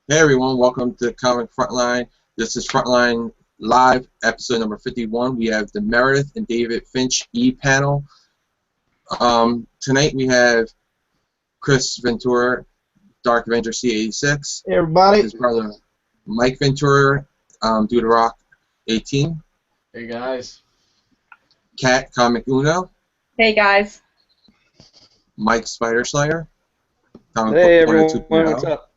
Hey everyone, welcome to Comic Frontline. This is Frontline Live, episode number 51. We have the Meredith and David Finch E-panel. Tonight we have Chris Ventura, Dark Avenger C86. Hey everybody. His brother Mike Ventura, Dude Rock 18. Hey guys. Kat Comic Uno. Hey guys. Mike Spider Slayer. Hey everyone, what's up?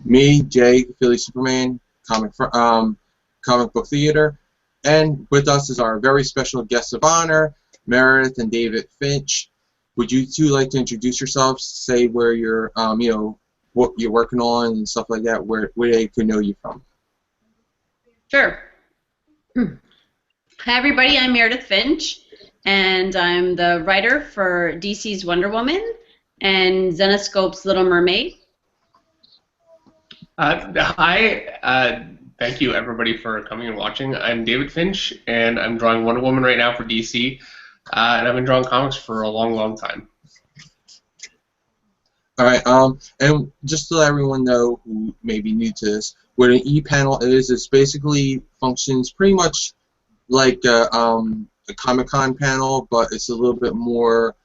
Me, Jay, Philly Superman, comic book theater, and with us is our very special guest of honor, Meredith and David Finch. Would you two like to introduce yourselves? Say where you're, what you're working on and stuff like that. Where they could know you from. Sure. Hi everybody, I'm Meredith Finch, and I'm the writer for DC's Wonder Woman and Zenescope's Little Mermaid. Hi, thank you everybody for coming and watching. I'm David Finch, and I'm drawing Wonder Woman right now for DC, and I've been drawing comics for a long, long time. All right, and just to let everyone know who may be new to this, what an e-panel is, it basically functions pretty much like a Comic-Con panel, but it's a little bit more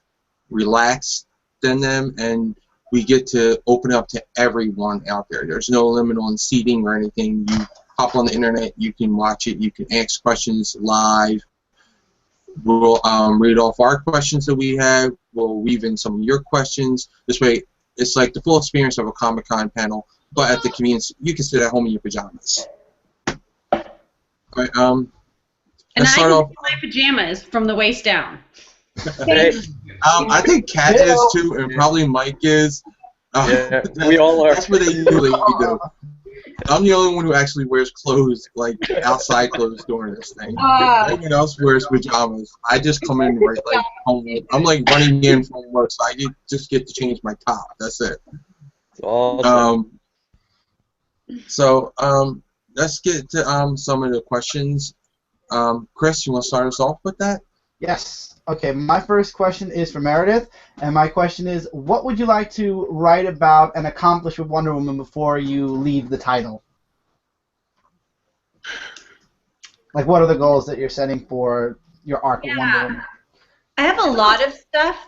relaxed than them, and we get to open up to everyone out there. There's no limit on seating or anything. You hop on the internet, you can watch it, you can ask questions live. We'll read off our questions that we have. We'll weave in some of your questions. This way, it's like the full experience of a Comic-Con panel, but at the convenience, you can sit at home in your pajamas. All right, And let's I start can off. do my pajamas from the waist down. Hey. I think Kat is too, and probably Mike is. Yeah, we all are. That's what they usually do. I'm the only one who actually wears clothes, like outside clothes during this thing. Everyone else wears pajamas. I just come in right like home. I'm like running in from work, so I just get to change my top. That's it. Awesome. So let's get to some of the questions. Chris, you want to start us off with that? Yes. Okay, my first question is for Meredith, and my question is, what would you like to write about and accomplish with Wonder Woman before you leave the title? Like, what are the goals that you're setting for your arc with Wonder Woman? I have a lot of stuff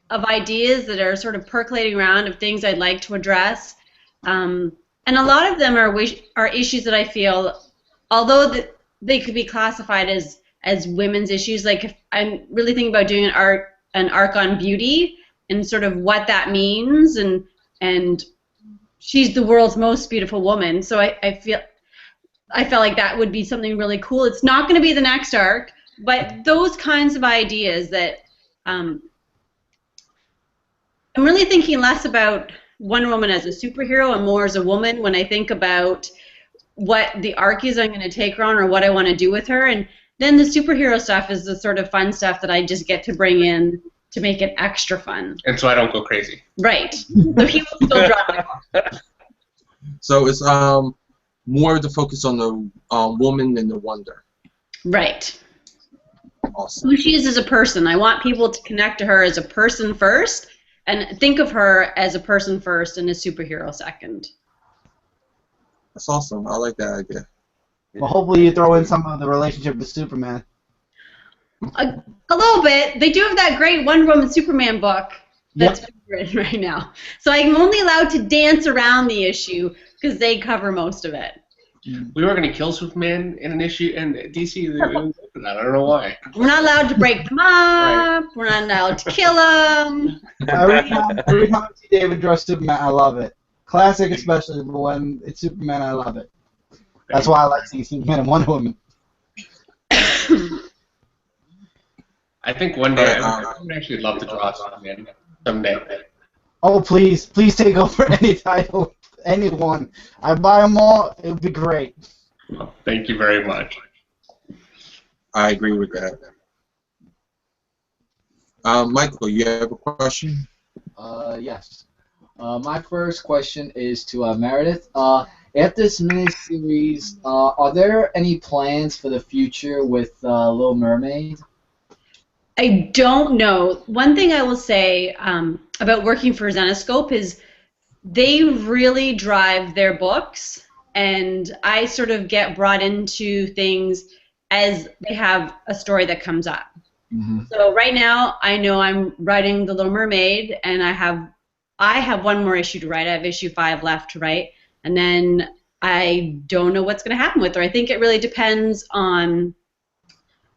of ideas that are sort of percolating around of things I'd like to address, and a lot of them are issues that I feel, although they could be classified as women's issues. Like, if I'm really thinking about doing an arc on beauty and sort of what that means, and she's the world's most beautiful woman. So I felt like that would be something really cool. It's not going to be the next arc, but those kinds of ideas that I'm really thinking less about Wonder Woman as a superhero and more as a woman when I think about what the arc is I'm going to take her on or what I want to do with her. And then the superhero stuff is the sort of fun stuff that I just get to bring in to make it extra fun. And so I don't go crazy. Right. So he will still draw my book. So it's more of the focus on the woman than the wonder. Right. Awesome. Who she is as a person. I want people to connect to her as a person first and think of her as a person first and a superhero second. That's awesome. I like that idea. Well, hopefully you throw in some of the relationship with Superman. A little bit. They do have that great Wonder Woman Superman book that's been written right now. So I'm only allowed to dance around the issue because they cover most of it. We were going to kill Superman in an issue, and DC, I don't know why. We're not allowed to break them up. Right. We're not allowed to kill them. Every time I see David draw Superman, I love it. Classic especially, but when it's Superman, I love it. That's why I like seeing Superman and Wonder Woman. I think one day I would actually love to draw Superman someday. Oh, please take over any title, anyone. I'd buy them all. It would be great. Well, thank you very much. I agree with that. Michael, you have a question? Yes. My first question is to Meredith. After this miniseries, are there any plans for the future with Little Mermaid? I don't know. One thing I will say about working for Zenescope is they really drive their books, and I sort of get brought into things as they have a story that comes up. Mm-hmm. So right now, I know I'm writing The Little Mermaid, and I have one more issue to write. I have issue 5 left to write, and then I don't know what's going to happen with her. I think it really depends on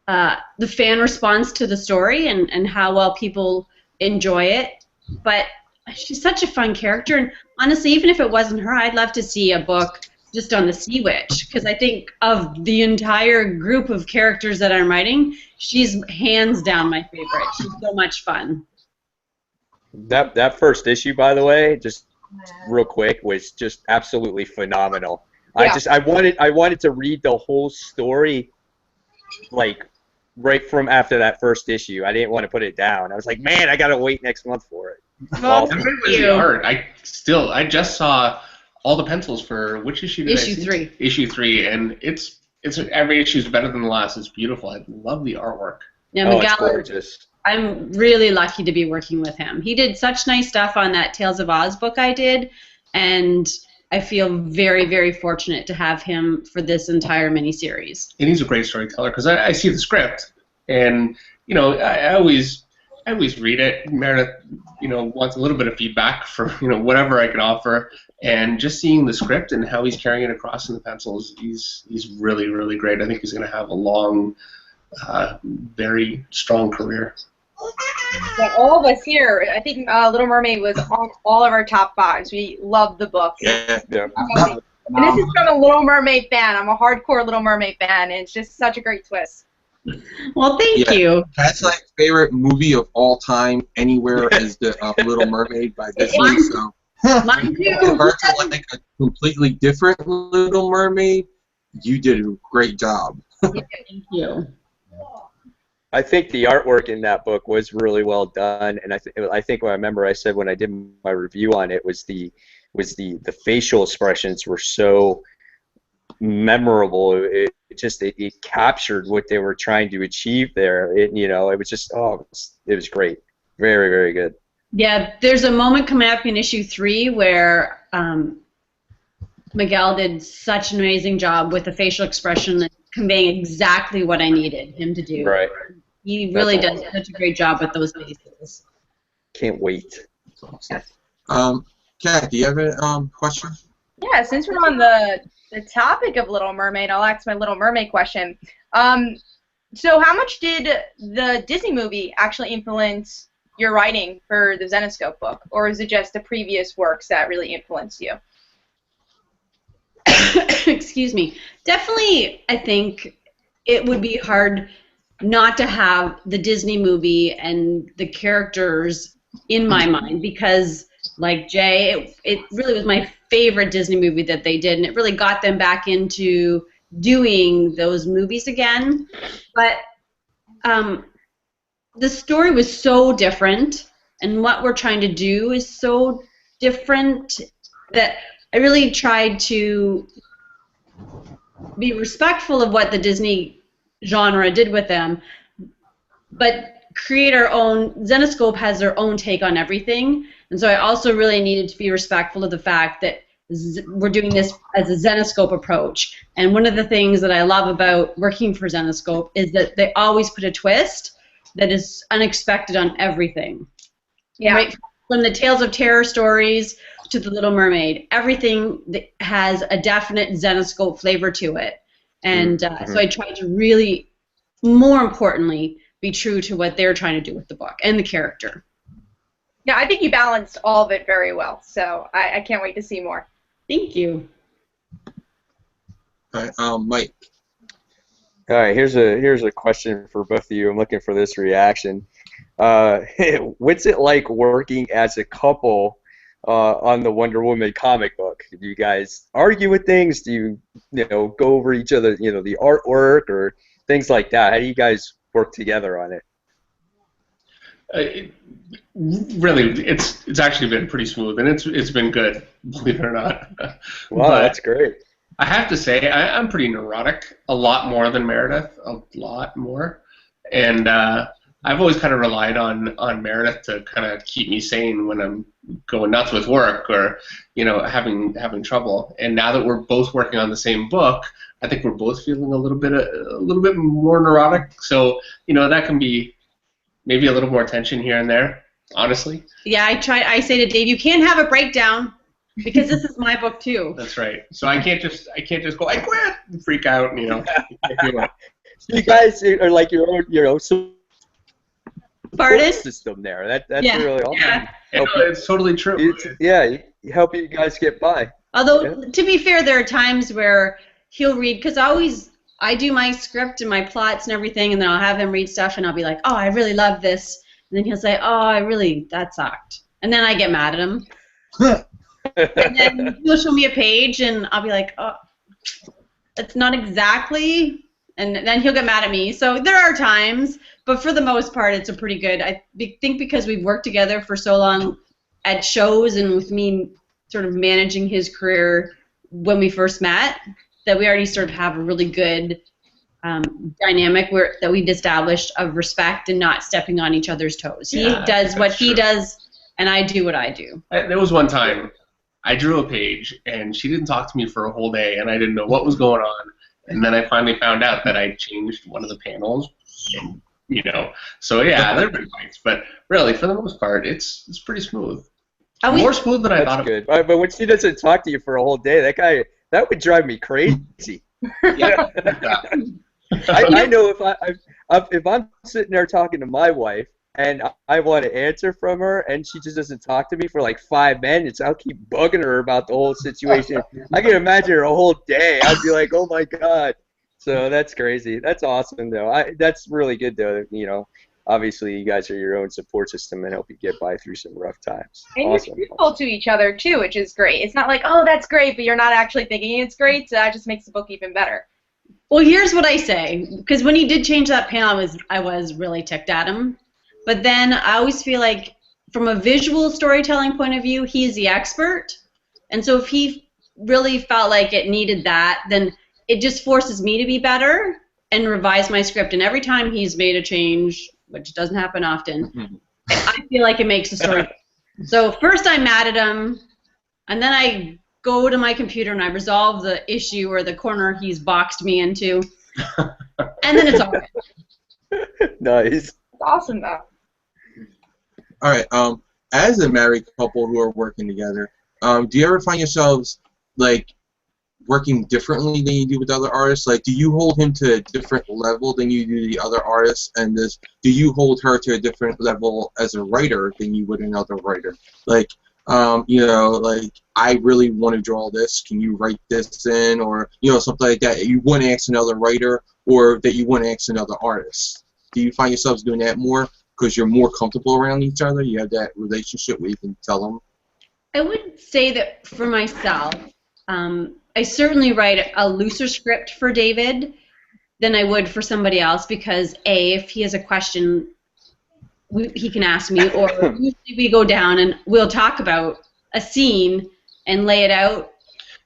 the fan response to the story and how well people enjoy it. But she's such a fun character, and honestly, even if it wasn't her, I'd love to see a book just on the Sea Witch, because I think of the entire group of characters that I'm writing, she's hands down my favorite. She's so much fun. That first issue, by the way, just real quick, was just absolutely phenomenal. Yeah. I wanted to read the whole story, like right from after that first issue. I didn't want to put it down. I was like, man, I gotta wait next month for it. Well, And the art, I just saw all the pencils for which issue did I see? Issue 3. Issue 3, and it's every issue is better than the last. It's beautiful. I love the artwork. Yeah, Oh, Miguel, it's gorgeous. I'm really lucky to be working with him. He did such nice stuff on that Tales of Oz book I did, and I feel very, very fortunate to have him for this entire miniseries. And he's a great storyteller because I see the script, and I always read it. Meredith, wants a little bit of feedback for whatever I can offer, and just seeing the script and how he's carrying it across in the pencils, he's really, really great. I think he's going to have a long, very strong career. Yeah, all of us here, I think Little Mermaid was on all of our top 5s. We love the book. Yeah. And this is from a Little Mermaid fan. I'm a hardcore Little Mermaid fan, and it's just such a great twist. Well, thank you. That's my favorite movie of all time anywhere is the Little Mermaid by Disney. So Mine too. compared to like a completely different Little Mermaid, you did a great job. Thank you. I think the artwork in that book was really well done, and I think what I remember I said when I did my review on it was the facial expressions were so memorable. It captured what they were trying to achieve there. It was just it was great, very, very good. Yeah, there's a moment coming up in issue 3 where Miguel did such an amazing job with the facial expression and conveying exactly what I needed him to do. Right. He really That's does such a great job with those faces. Can't wait. Kat, do you have a question? Yeah, since we're on the topic of Little Mermaid, I'll ask my Little Mermaid question. So how much did the Disney movie actually influence your writing for the Zenescope book, or is it just the previous works that really influenced you? Excuse me. Definitely, I think it would be hard not to have the Disney movie and the characters in my mind because, like Jay, it really was my favorite Disney movie that they did, and it really got them back into doing those movies again. But the story was so different, and what we're trying to do is so different that I really tried to be respectful of what the Disney genre did with them, but create our own. Zenescope has their own take on everything, and so I also really needed to be respectful of the fact that we're doing this as a Zenescope approach. And one of the things that I love about working for Zenescope is that they always put a twist that is unexpected on everything. Yeah. Right from the Tales of Terror stories to the Little Mermaid, everything that has a definite Zenescope flavor to it. And so I tried to really, more importantly, be true to what they're trying to do with the book and the character. Yeah, I think you balanced all of it very well, so I can't wait to see more. Thank you. All right, Mike. All right, here's a question for both of you. I'm looking for this reaction. What's it like working as a couple on the Wonder Woman comic book? Do you guys argue with things? Do you go over each other, the artwork or things like that? How do you guys work together on it? Really, it's actually been pretty smooth, and it's been good, believe it or not. Wow, But that's great. I have to say, I'm pretty neurotic, a lot more than Meredith, a lot more. And I've always kind of relied on Meredith to kind of keep me sane when I'm going nuts with work or, you know, having trouble. And now that we're both working on the same book, I think we're both feeling a little bit more neurotic. So, you know, that can be maybe a little more tension here and there, honestly. Yeah, I say to Dave, you can't have a breakdown because this is my book too. That's right. So I can't just go, I quit, and freak out, and, you know. You guys are like your own, you know, Pardon? system there. That's really awesome. Yeah, it's totally true. You help you guys get by. Although, to be fair, there are times where he'll read, because I do my script and my plots and everything, and then I'll have him read stuff, and I'll be like, oh, I really love this. And then he'll say, oh, that sucked. And then I get mad at him. And then he'll show me a page, and I'll be like, oh, it's not exactly, and then he'll get mad at me. So there are times, but for the most part, it's a pretty good. I think because we've worked together for so long at shows and with me sort of managing his career when we first met, that we already sort of have a really good dynamic that we've established of respect and not stepping on each other's toes. He does what he does, and I do what I do. There was one time I drew a page, and she didn't talk to me for a whole day, and I didn't know what was going on. And then I finally found out that I changed one of the panels, and, you know, so yeah, there have been fights, but really, for the most part, it's pretty smooth. More smooth than I thought. That's good. But when she doesn't talk to you for a whole day, that would drive me crazy. Yeah. I know if I'm sitting there talking to my wife and I want to answer from her and she just doesn't talk to me for like 5 minutes, I'll keep bugging her about the whole situation. I can imagine her a whole day. I'd be like, oh my God. So that's crazy. That's awesome though. That's really good though. You know, obviously you guys are your own support system and help you get by through some rough times. And awesome. you're truthful to each other too, which is great. It's not like, oh, that's great, but you're not actually thinking it's great, so that just makes the book even better. Well, here's what I say, because when he did change that panel, I was really ticked at him. But then I always feel like, from a visual storytelling point of view, he's the expert. And so if he really felt like it needed that, then it just forces me to be better and revise my script. And every time he's made a change, which doesn't happen often, I feel like it makes the story. So first I'm mad at him, and then I go to my computer and I resolve the issue or the corner he's boxed me into, and then it's all good. Nice. It's awesome though. All right. As a married couple who are working together, do you ever find yourselves like working differently than you do with other artists? Like, do you hold him to a different level than you do the other artists? And do you hold her to a different level as a writer than you would another writer? Like, you know, like, I really want to draw this. Can you write this in? Or, you know, something like that. You wouldn't ask another writer, or that you wouldn't ask another artist. Do you find yourselves doing that more because you're more comfortable around each other? You have that relationship where you can tell them? I would say that for myself, I certainly write a looser script for David than I would for somebody else because, A, if he has a question, he can ask me, or usually we go down and we'll talk about a scene and lay it out.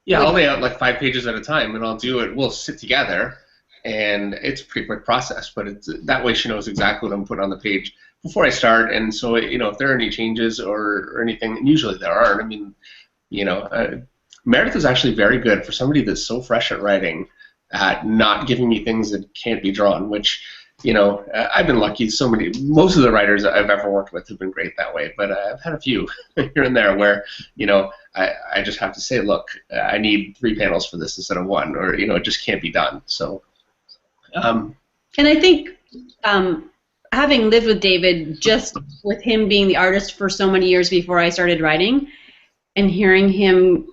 Yeah, I'll lay out like 5 pages at a time, and I'll do it. We'll sit together, and it's a pretty quick process, but that way she knows exactly what I'm putting on the page before I start, and so, you know, if there are any changes or anything, and usually there aren't. I mean, you know, Meredith is actually very good for somebody that's so fresh at writing at not giving me things that can't be drawn, which, you know, I've been lucky. Most of the writers I've ever worked with have been great that way, but I've had a few here and there where, you know, I just have to say, look, I need 3 panels for this instead of 1, or, you know, it just can't be done. So, and I think having lived with David, just with him being the artist for so many years before I started writing, and hearing him,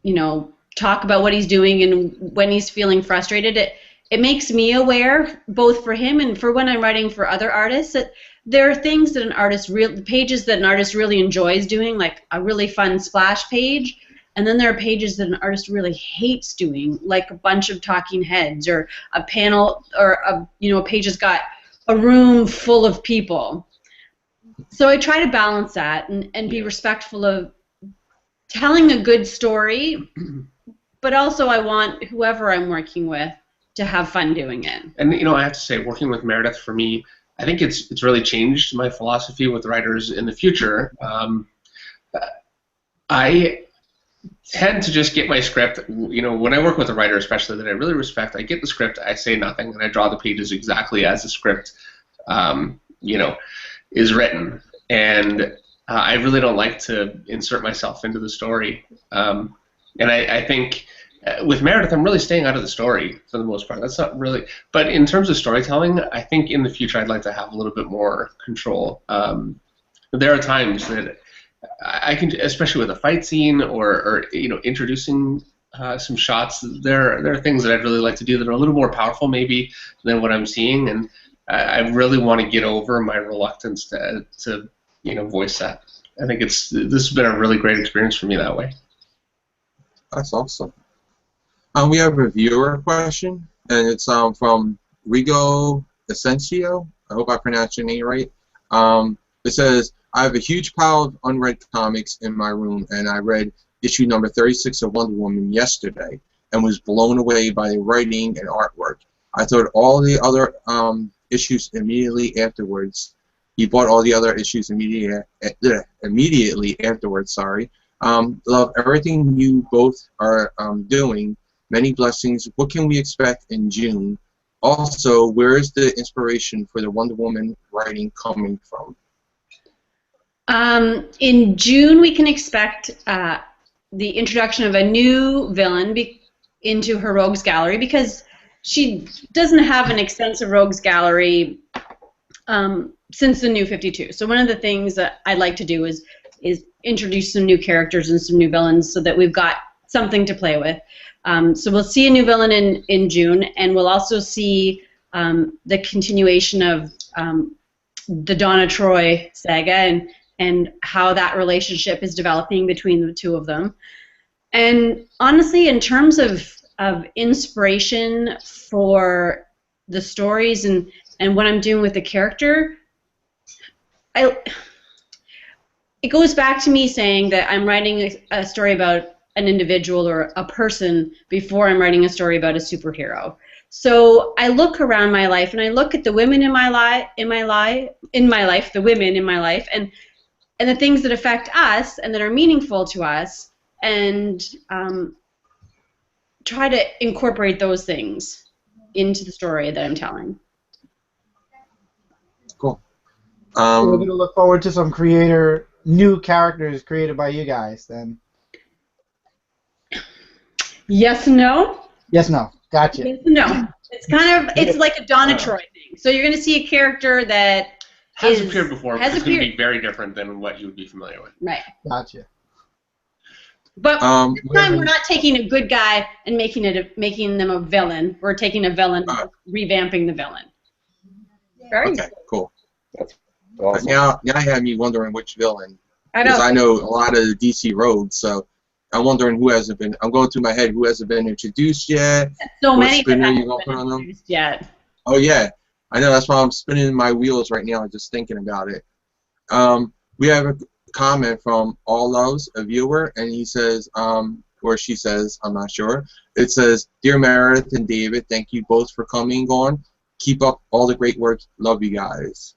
you know, talk about what he's doing and when he's feeling frustrated, it makes me aware, both for him and for when I'm writing for other artists, that there are things that pages that an artist really enjoys doing, like a really fun splash page, and then there are pages that an artist really hates doing, like a bunch of talking heads, or a panel, or a page that's got a room full of people. So I try to balance that and be respectful of telling a good story, but also I want whoever I'm working with to have fun doing it. And, you know, I have to say, working with Meredith, for me, I think it's really changed my philosophy with writers in the future. I tend to just get my script, when I work with a writer especially that I really respect, I get the script, I say nothing, and I draw the pages exactly as the script, is written. And I really don't like to insert myself into the story. And I think with Meredith, I'm really staying out of the story for the most part. That's not really, but in terms of storytelling, I think in the future I'd like to have a little bit more control. There are times that I can, especially with a fight scene or introducing some shots. There are things that I'd really like to do that are a little more powerful maybe than what I'm seeing, and I really want to get over my reluctance to voice that. I think this has been a really great experience for me that way. That's awesome. We have a viewer question, and it's from Rigo Asensio. I hope I pronounced your name right. It says, I have a huge pile of unread comics in my room, and I read issue number 36 of Wonder Woman yesterday and was blown away by the writing and artwork. I thought all the other issues immediately afterwards. He bought all the other issues immediately afterwards. Love everything you both are doing. Many blessings. What can we expect in June? Also, where is the inspiration for the Wonder Woman writing coming from? In June, we can expect the introduction of a new villain into her rogues gallery, because she doesn't have an extensive rogues gallery since the New 52. So one of the things that I'd like to do is introduce some new characters and some new villains so that we've got something to play with. So we'll see a new villain in June, and we'll also see the continuation of the Donna Troy saga and how that relationship is developing between the two of them. And honestly, in terms of inspiration for the stories and what I'm doing with the character, it goes back to me saying that I'm writing a story about an individual or a person before I'm writing a story about a superhero. So I look around my life and I look at the women in my life, the women in my life, and the things that affect us and that are meaningful to us, and try to incorporate those things into the story that I'm telling. Cool. So we're going to look forward to some new characters created by you guys then. Yes and no? Yes, no. Gotcha. Yes and no. It's like a Donna Troy thing. So you're going to see a character that has appeared before, but it's going to be very different than what you would be familiar with. Right. Gotcha. But this time we're not taking a good guy and making them a villain. We're taking a villain and revamping the villain. Very cool. That's awesome. Now you have me wondering which villain. I know. Because I know a lot of the DC rogues, so I'm wondering who hasn't been. I'm going through my head who hasn't been introduced yet. So many that haven't haven't been introduced yet. Oh yeah, I know. That's why I'm spinning my wheels right now, just thinking about it. We have a comment from All Loves, a viewer, and he says, or she says, I'm not sure. It says, Dear Meredith and David, thank you both for coming on. Keep up all the great work. Love you guys.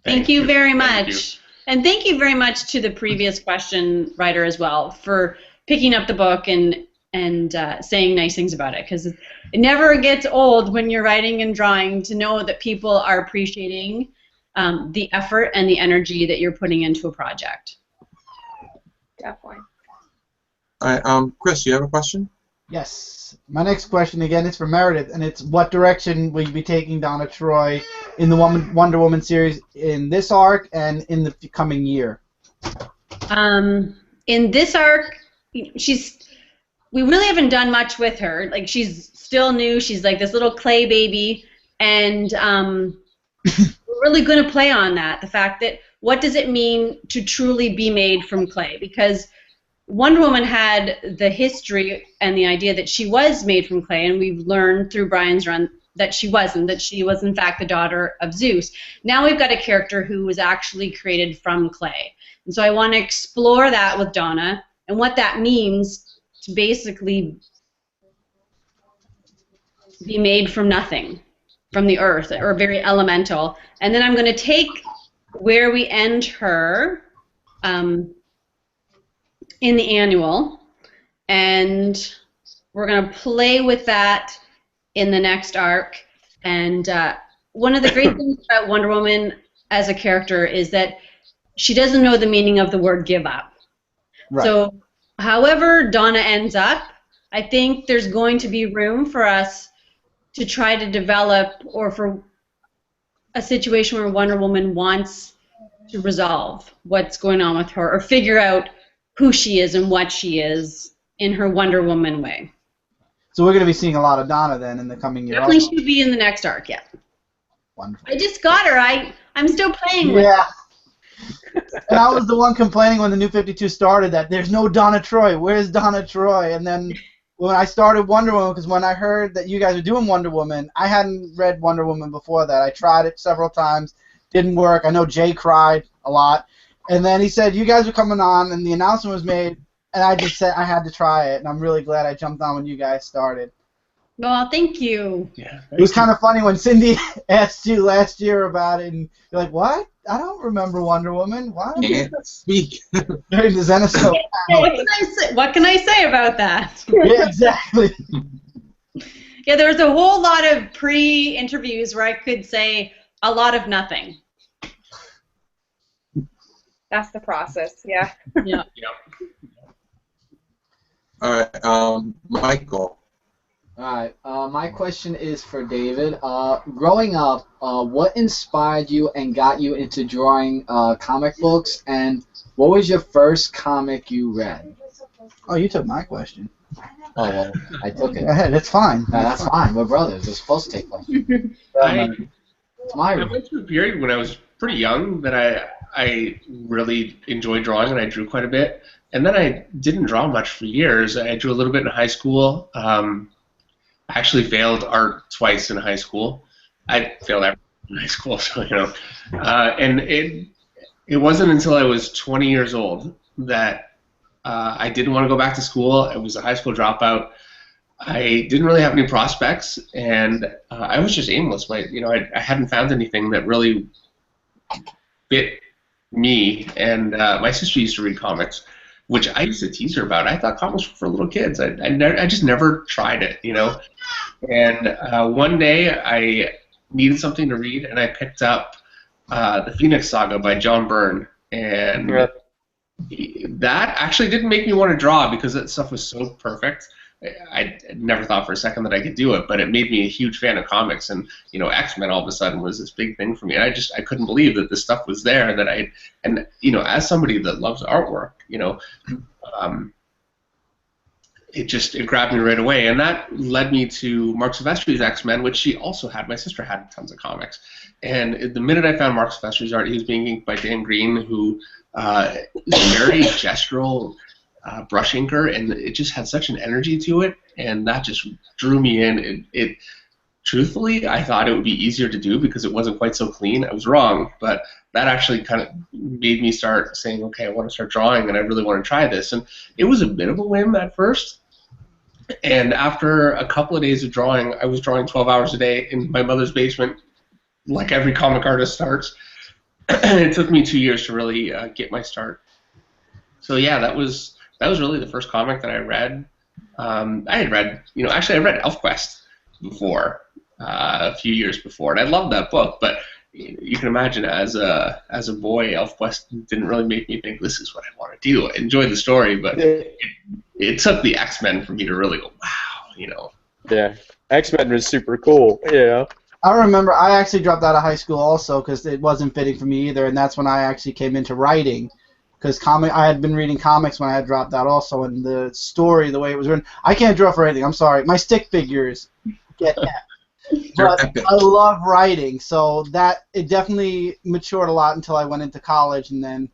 Thank you very much. And thank you very much to the previous question writer as well for picking up the book and saying nice things about it, because it never gets old when you're writing and drawing to know that people are appreciating the effort and the energy that you're putting into a project. Definitely. All right, Chris, you have a question? Yes. My next question again is for Meredith, and it's what direction will you be taking Donna Troy in the Wonder Woman series in this arc and in the coming year? In this arc, we really haven't done much with her. Like, she's still new. She's like this little clay baby, and we're really going to play on that. The fact that what does it mean to truly be made from clay? Because Wonder Woman had the history and the idea that she was made from clay, and we've learned through Brian's run that she wasn't, that she was in fact the daughter of Zeus. Now we've got a character who was actually created from clay. And so I want to explore that with Donna and what that means to basically be made from nothing. from the earth, or very elemental. And then I'm going to take where we end her in the annual, and we're going to play with that in the next arc. And one of the great things about Wonder Woman as a character is that she doesn't know the meaning of the word give up. Right. So however Donna ends up, I think there's going to be room for us to try to develop, or for a situation where Wonder Woman wants to resolve what's going on with her, or figure out who she is and what she is in her Wonder Woman way. So we're going to be seeing a lot of Donna then in the coming year. Definitely Also. should be in the next arc, yeah. Wonderful. I just got her. I'm still playing with her. Yeah. And I was the one complaining when the New 52 started that there's no Donna Troy. Where's Donna Troy? And then when I started Wonder Woman, because when I heard that you guys were doing Wonder Woman, I hadn't read Wonder Woman before that. I tried it several times. Didn't work. I know Jay cried a lot. And then he said, you guys are coming on, and the announcement was made, and I just said I had to try it, and I'm really glad I jumped on when you guys started. Well, thank you. Yeah. It was kind of funny when Cindy asked you last year about it, and you're like, what? I don't remember Wonder Woman. Why? Can't speak. During the Zenescope panel. What can I say about that? Yeah, exactly. Yeah, there was a whole lot of pre-interviews where I could say a lot of nothing. That's the process, yeah. Yeah. All right, Michael. Alright, my question is for David. Growing up, what inspired you and got you into drawing comic books, and what was your first comic you read? Oh, you took my question. Oh, well, I took it. Go ahead, it's fine. No, that's fine. We're brothers. We're supposed to take questions. It's my I went through a period when I was pretty young that I really enjoyed drawing, and I drew quite a bit. And then I didn't draw much for years. I drew a little bit in high school. I actually failed art twice in high school. I failed everything in high school, so and it wasn't until I was 20 years old that I didn't want to go back to school. I was a high school dropout. I didn't really have any prospects, and I was just aimless. I hadn't found anything that really fit me. And my sister used to read comics, which I used to tease her about. I thought comics were for little kids. I just never tried it, And one day I needed something to read, and I picked up the Phoenix Saga by John Byrne, and that actually didn't make me want to draw because that stuff was so perfect. I never thought for a second that I could do it, but it made me a huge fan of comics, and X-Men all of a sudden was this big thing for me. And I couldn't believe that this stuff was there, and that as somebody that loves artwork, it grabbed me right away, and that led me to Mark Silvestri's X-Men, which she also had. My sister had tons of comics, and the minute I found Mark Silvestri's art, he was being inked by Dan Green, who is very gestural. Brush inker, and it just had such an energy to it, and that just drew me in. It truthfully, I thought it would be easier to do because it wasn't quite so clean. I was wrong, but that actually kind of made me start saying, okay, I want to start drawing, and I really want to try this. And it was a bit of a whim at first, and after a couple of days of drawing, I was drawing 12 hours a day in my mother's basement, like every comic artist starts. It took me 2 years to really get my start. So yeah, that was really the first comic that I read. I had read, I read ElfQuest before, a few years before, and I loved that book. But you can imagine, as a boy, ElfQuest didn't really make me think this is what I want to do. I enjoyed the story, but it took the X-Men for me to really go, wow, Yeah, X-Men was super cool. Yeah. I remember I actually dropped out of high school also because it wasn't fitting for me either, and that's when I actually came into writing. Because I had been reading comics when I had dropped out also, and the story, the way it was written, I can't draw for anything. I'm sorry. My stick figures get that. But epic. I love writing, so it definitely matured a lot until I went into college, and then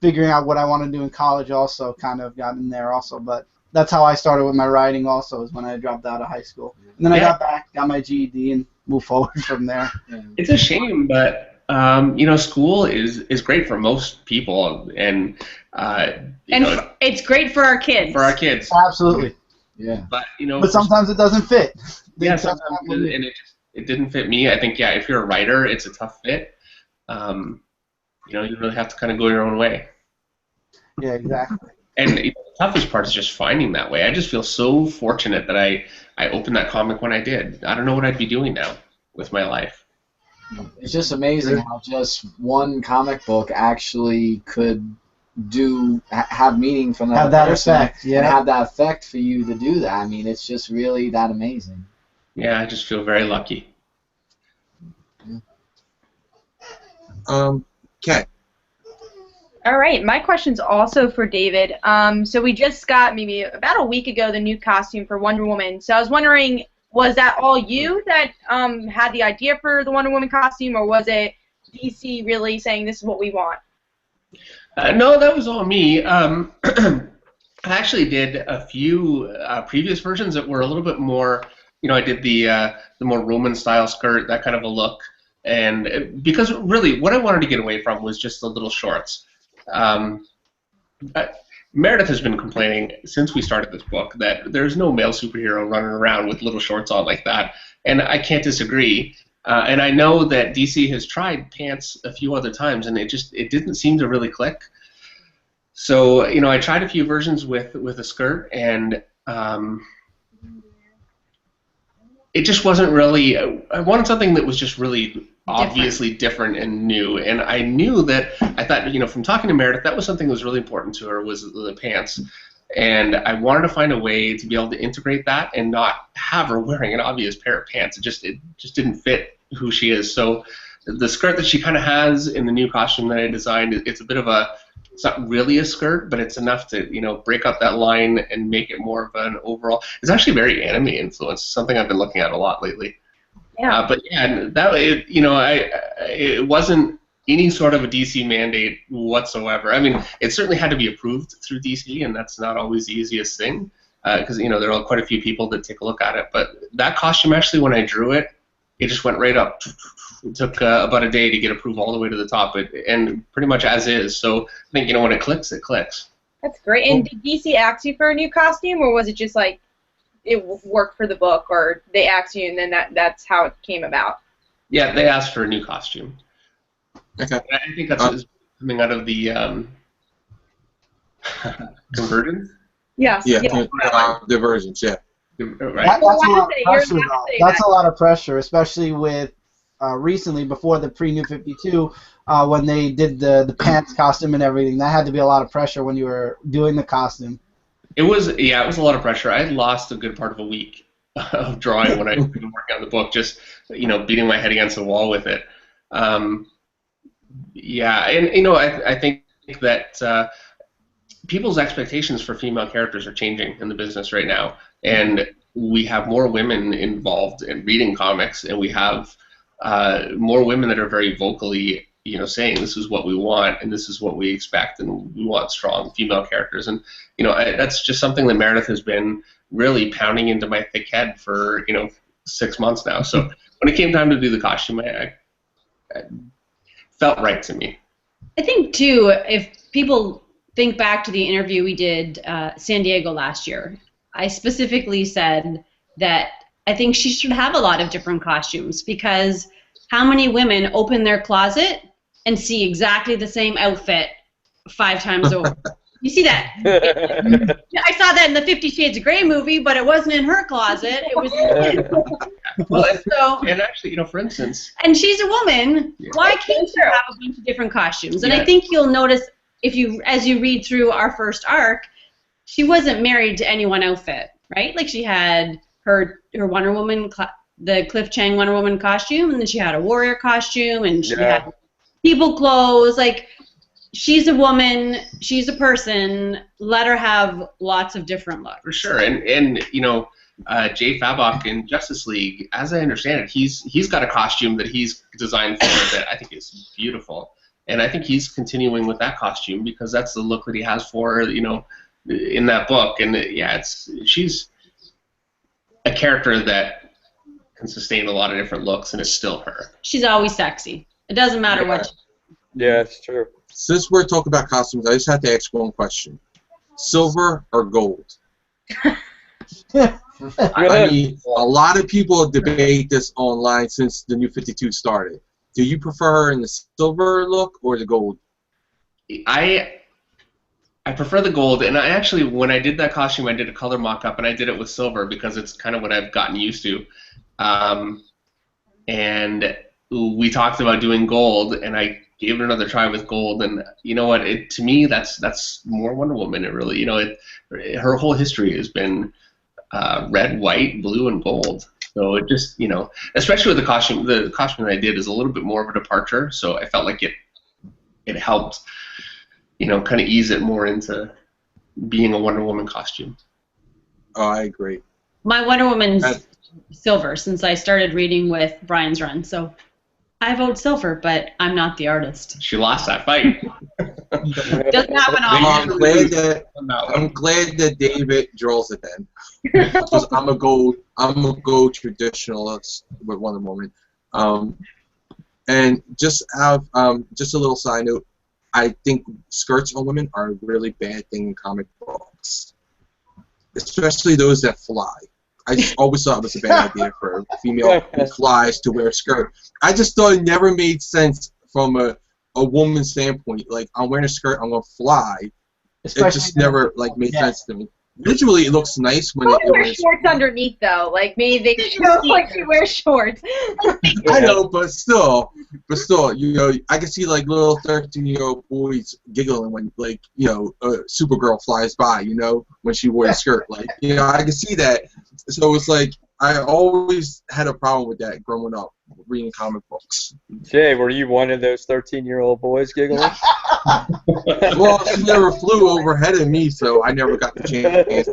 figuring out what I want to do in college also kind of got in there also. But that's how I started with my writing also, is when I dropped out of high school. And then I got back, got my GED, and moved forward from there. It's a shame, but school is great for most people, and it's great for our kids. For our kids, Absolutely. Yeah. but But sometimes it doesn't fit. sometimes, and It didn't fit me. I think, yeah, if you're a writer, it's a tough fit. You really have to kind of go your own way. Yeah, exactly. And the toughest part is just finding that way. I just feel so fortunate that I opened that comic when I did. I don't know what I'd be doing now with my life. It's just amazing how just one comic book actually could have meaning for another Have that person effect, yeah. and have that effect for you to do that. I mean, it's just really that amazing. Yeah, I just feel very lucky. Kat. All right, my question's also for David. So we just got maybe about a week ago the new costume for Wonder Woman. So I was wondering, was that all you that had the idea for the Wonder Woman costume, or was it DC really saying this is what we want? No, that was all me. I actually did a few previous versions that were a little bit more. I did the more Roman style skirt, that kind of a look, and because really what I wanted to get away from was just the little shorts. Meredith has been complaining since we started this book that there's no male superhero running around with little shorts on like that, and I can't disagree. And I know that DC has tried pants a few other times, and it didn't seem to really click. So I tried a few versions with a skirt, and it just wasn't really. I wanted something that was just really obviously different and new, and I knew that. I thought, from talking to Meredith, that was something that was really important to her, was the pants, and I wanted to find a way to be able to integrate that and not have her wearing an obvious pair of pants. It just didn't fit who she is. So the skirt that she kind of has in the new costume that I designed, it's a bit of a. It's not really a skirt, but it's enough to break up that line and make it more of an overall. It's actually very anime influenced, something I've been looking at a lot lately. Yeah. But yeah, it wasn't any sort of a DC mandate whatsoever. I mean, it certainly had to be approved through DC, and that's not always the easiest thing because there are quite a few people that take a look at it. But that costume, actually, when I drew it, it just went right up. It took about a day to get approval all the way to the top, and pretty much as is. So I think when it clicks, it clicks. That's great. And did DC ask you for a new costume, or was it just like it worked for the book, or they asked you and then that's how it came about? Yeah, they asked for a new costume. Okay. And I think that's coming out of the Convergence. Yes. Yeah. Divergence. Yeah. Right. That's a lot of pressure, especially with recently before the pre-New 52 when they did the pants costume and everything. That had to be a lot of pressure when you were doing the costume. It was a lot of pressure. I had lost a good part of a week of drawing when I was working on the book, just beating my head against the wall with it. And I think that people's expectations for female characters are changing in the business right now, and we have more women involved in reading comics, and we have more women that are very vocally saying this is what we want and this is what we expect, and we want strong female characters. And that's just something that Meredith has been really pounding into my thick head for 6 months now. So when it came time to do the costume, I felt right to me. I think too, if people think back to the interview we did San Diego last year, I specifically said that I think she should have a lot of different costumes, because how many women open their closet and see exactly the same outfit 5 times over? You see that? I saw that in the 50 Shades of Grey movie, but it wasn't in her closet. It was in his. Well, and actually, for instance... And she's a woman. Yeah. Why can't she have a bunch of different costumes? And I think you'll notice, as you read through our first arc, she wasn't married to any one outfit, right? Like, she had her Wonder Woman, the Cliff Chang Wonder Woman costume, and then she had a warrior costume, and she had people clothes. Like, she's a woman, she's a person, let her have lots of different looks. For sure. And Jay Fabok in Justice League, as I understand it, he's got a costume that he's designed for her that I think is beautiful. And I think he's continuing with that costume because that's the look that he has for her, in that book. And she's a character that can sustain a lot of different looks, and it's still her. She's always sexy. It doesn't matter what. Yeah, it's true. Since we're talking about costumes, I just have to ask one question: silver or gold? I mean, a lot of people debate this online since the New 52 started. Do you prefer her in the silver look or the gold? I prefer the gold, and I actually, when I did that costume, I did a color mock-up, and I did it with silver because it's kind of what I've gotten used to. And we talked about doing gold, and I gave it another try with gold, and you know what? To me, that's more Wonder Woman. It really, her whole history has been red, white, blue, and gold. So it just, especially with the costume that I did is a little bit more of a departure. So I felt like it helped, kind of ease it more into being a Wonder Woman costume. Oh, I agree. My Wonder Woman's silver since I started reading with Brian's run. So I vote silver, but I'm not the artist. She lost that fight. Doesn't happen often. I'm glad that David draws it then. Because I'm a go traditionalist with Wonder Woman. And just have just a little side note. I think skirts on women are a really bad thing in comic books, especially those that fly. I just always thought it was a bad idea for a female who flies to wear a skirt. I just thought it never made sense from a woman's standpoint. Like, I'm wearing a skirt, I'm going to fly. Especially it just never made sense to me. Visually, it looks nice when it wears shorts underneath, though. Like, maybe they show like she wears shorts. I know, but still, I can see little 13-year-old boys giggling when Supergirl flies by, when she wore a skirt. I can see that. So it's I always had a problem with that growing up, reading comic books. Jay, were you one of those 13-year-old boys giggling? Well, she never flew overhead of me, so I never got the chance.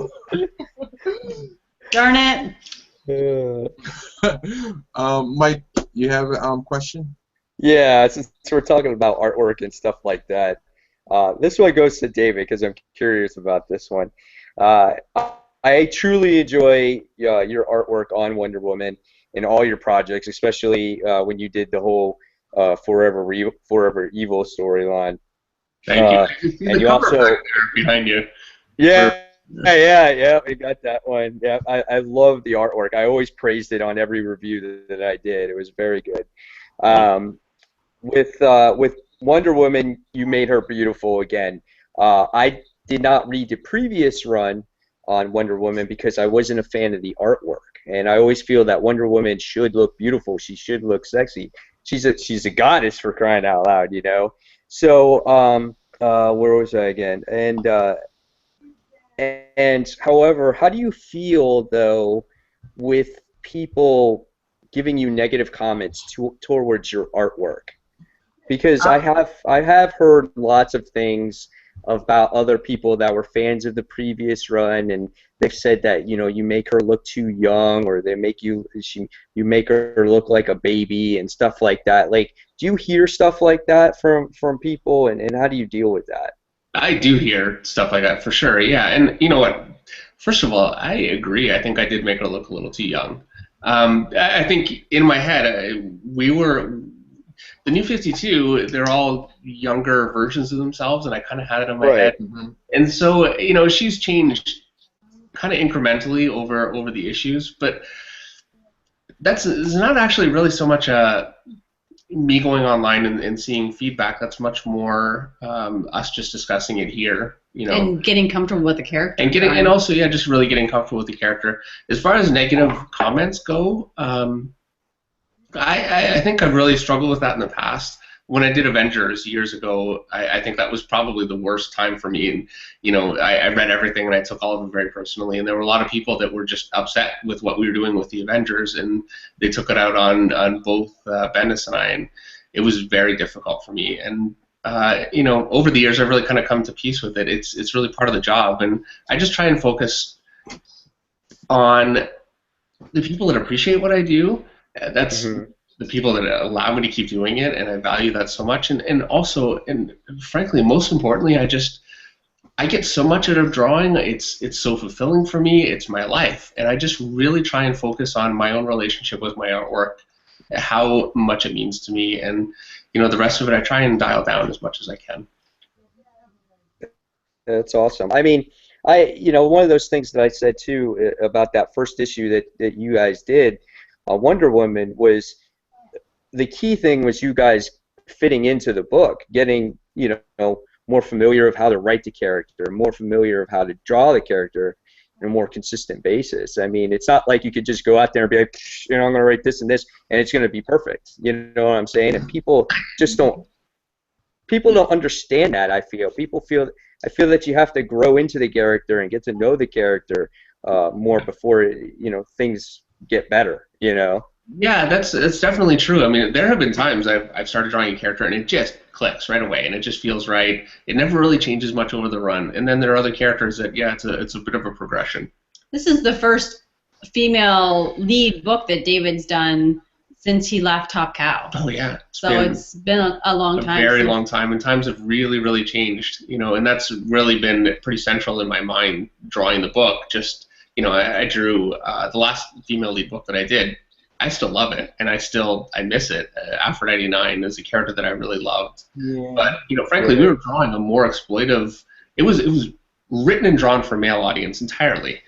Darn it. Mike, you have a question? Yeah, since we're talking about artwork and stuff like that, this one goes to David because I'm curious about this one. I truly enjoy your artwork on Wonder Woman in all your projects, especially when you did the whole Forever Evil storyline. Thank you. And you also behind you. Yeah, we got that one. Yeah, I love the artwork. I always praised it on every review that I did. It was very good. With Wonder Woman, you made her beautiful again. I did not read the previous run on Wonder Woman because I wasn't a fan of the artwork, and I always feel that Wonder Woman should look beautiful. She should look sexy. She's a goddess, for crying out loud, So where was I again? And however, how do you feel though with people giving you negative comments towards your artwork? Because I have heard lots of things about other people that were fans of the previous run, and they've said that you make her look too young, or they make you make her look like a baby and stuff like that. Do you hear stuff like that from people, and how do you deal with that? I do hear stuff like that for sure. Yeah, and you know what? First of all, I agree. I think I did make her look a little too young. I think in my head the New 52, they're all younger versions of themselves, and I kind of had it in my head. Mm-hmm. And so, she's changed kind of incrementally over the issues, but it's not actually really so much me going online and seeing feedback. That's much more us just discussing it here, and getting comfortable with the character, and also just really getting comfortable with the character. As far as negative comments go, I think I've really struggled with that in the past. When I did Avengers years ago, I think that was probably the worst time for me. And I read everything and I took all of it very personally. And there were a lot of people that were just upset with what we were doing with the Avengers, and they took it out on both Bendis and I. And it was very difficult for me. And over the years, I've really kind of come to peace with it. It's really part of the job, and I just try and focus on the people that appreciate what I do. That's the people that allow me to keep doing it, and I value that so much. And also, and frankly, most importantly, I get so much out of drawing. It's so fulfilling for me. It's my life, and I just really try and focus on my own relationship with my artwork, how much it means to me, and the rest of it I try and dial down as much as I can. That's awesome. I mean, one of those things that I said too about that first issue that you guys did, Wonder Woman, was the key thing was you guys fitting into the book, getting more familiar of how to write the character, more familiar of how to draw the character on a more consistent basis. I mean, it's not like you could just go out there and be like, I'm going to write this and this, and it's going to be perfect. You know what I'm saying? And people don't understand that. I feel that you have to grow into the character and get to know the character more before things get better. Yeah, that's definitely true. I mean, there have been times I've started drawing a character and it just clicks right away and it just feels right. It never really changes much over the run. And then there are other characters that, yeah, it's a bit of a progression. This is the first female lead book that David's done since he left Top Cow. Oh yeah. It's been a long time. A very long time, and times have really, really changed. And that's really been pretty central in my mind drawing the book. Just I drew the last female lead book that I did. I still love it, and I miss it. Aphrodite 9 is a character that I really loved. Yeah. But frankly, we were drawing a more exploitive. It was written and drawn for male audience entirely,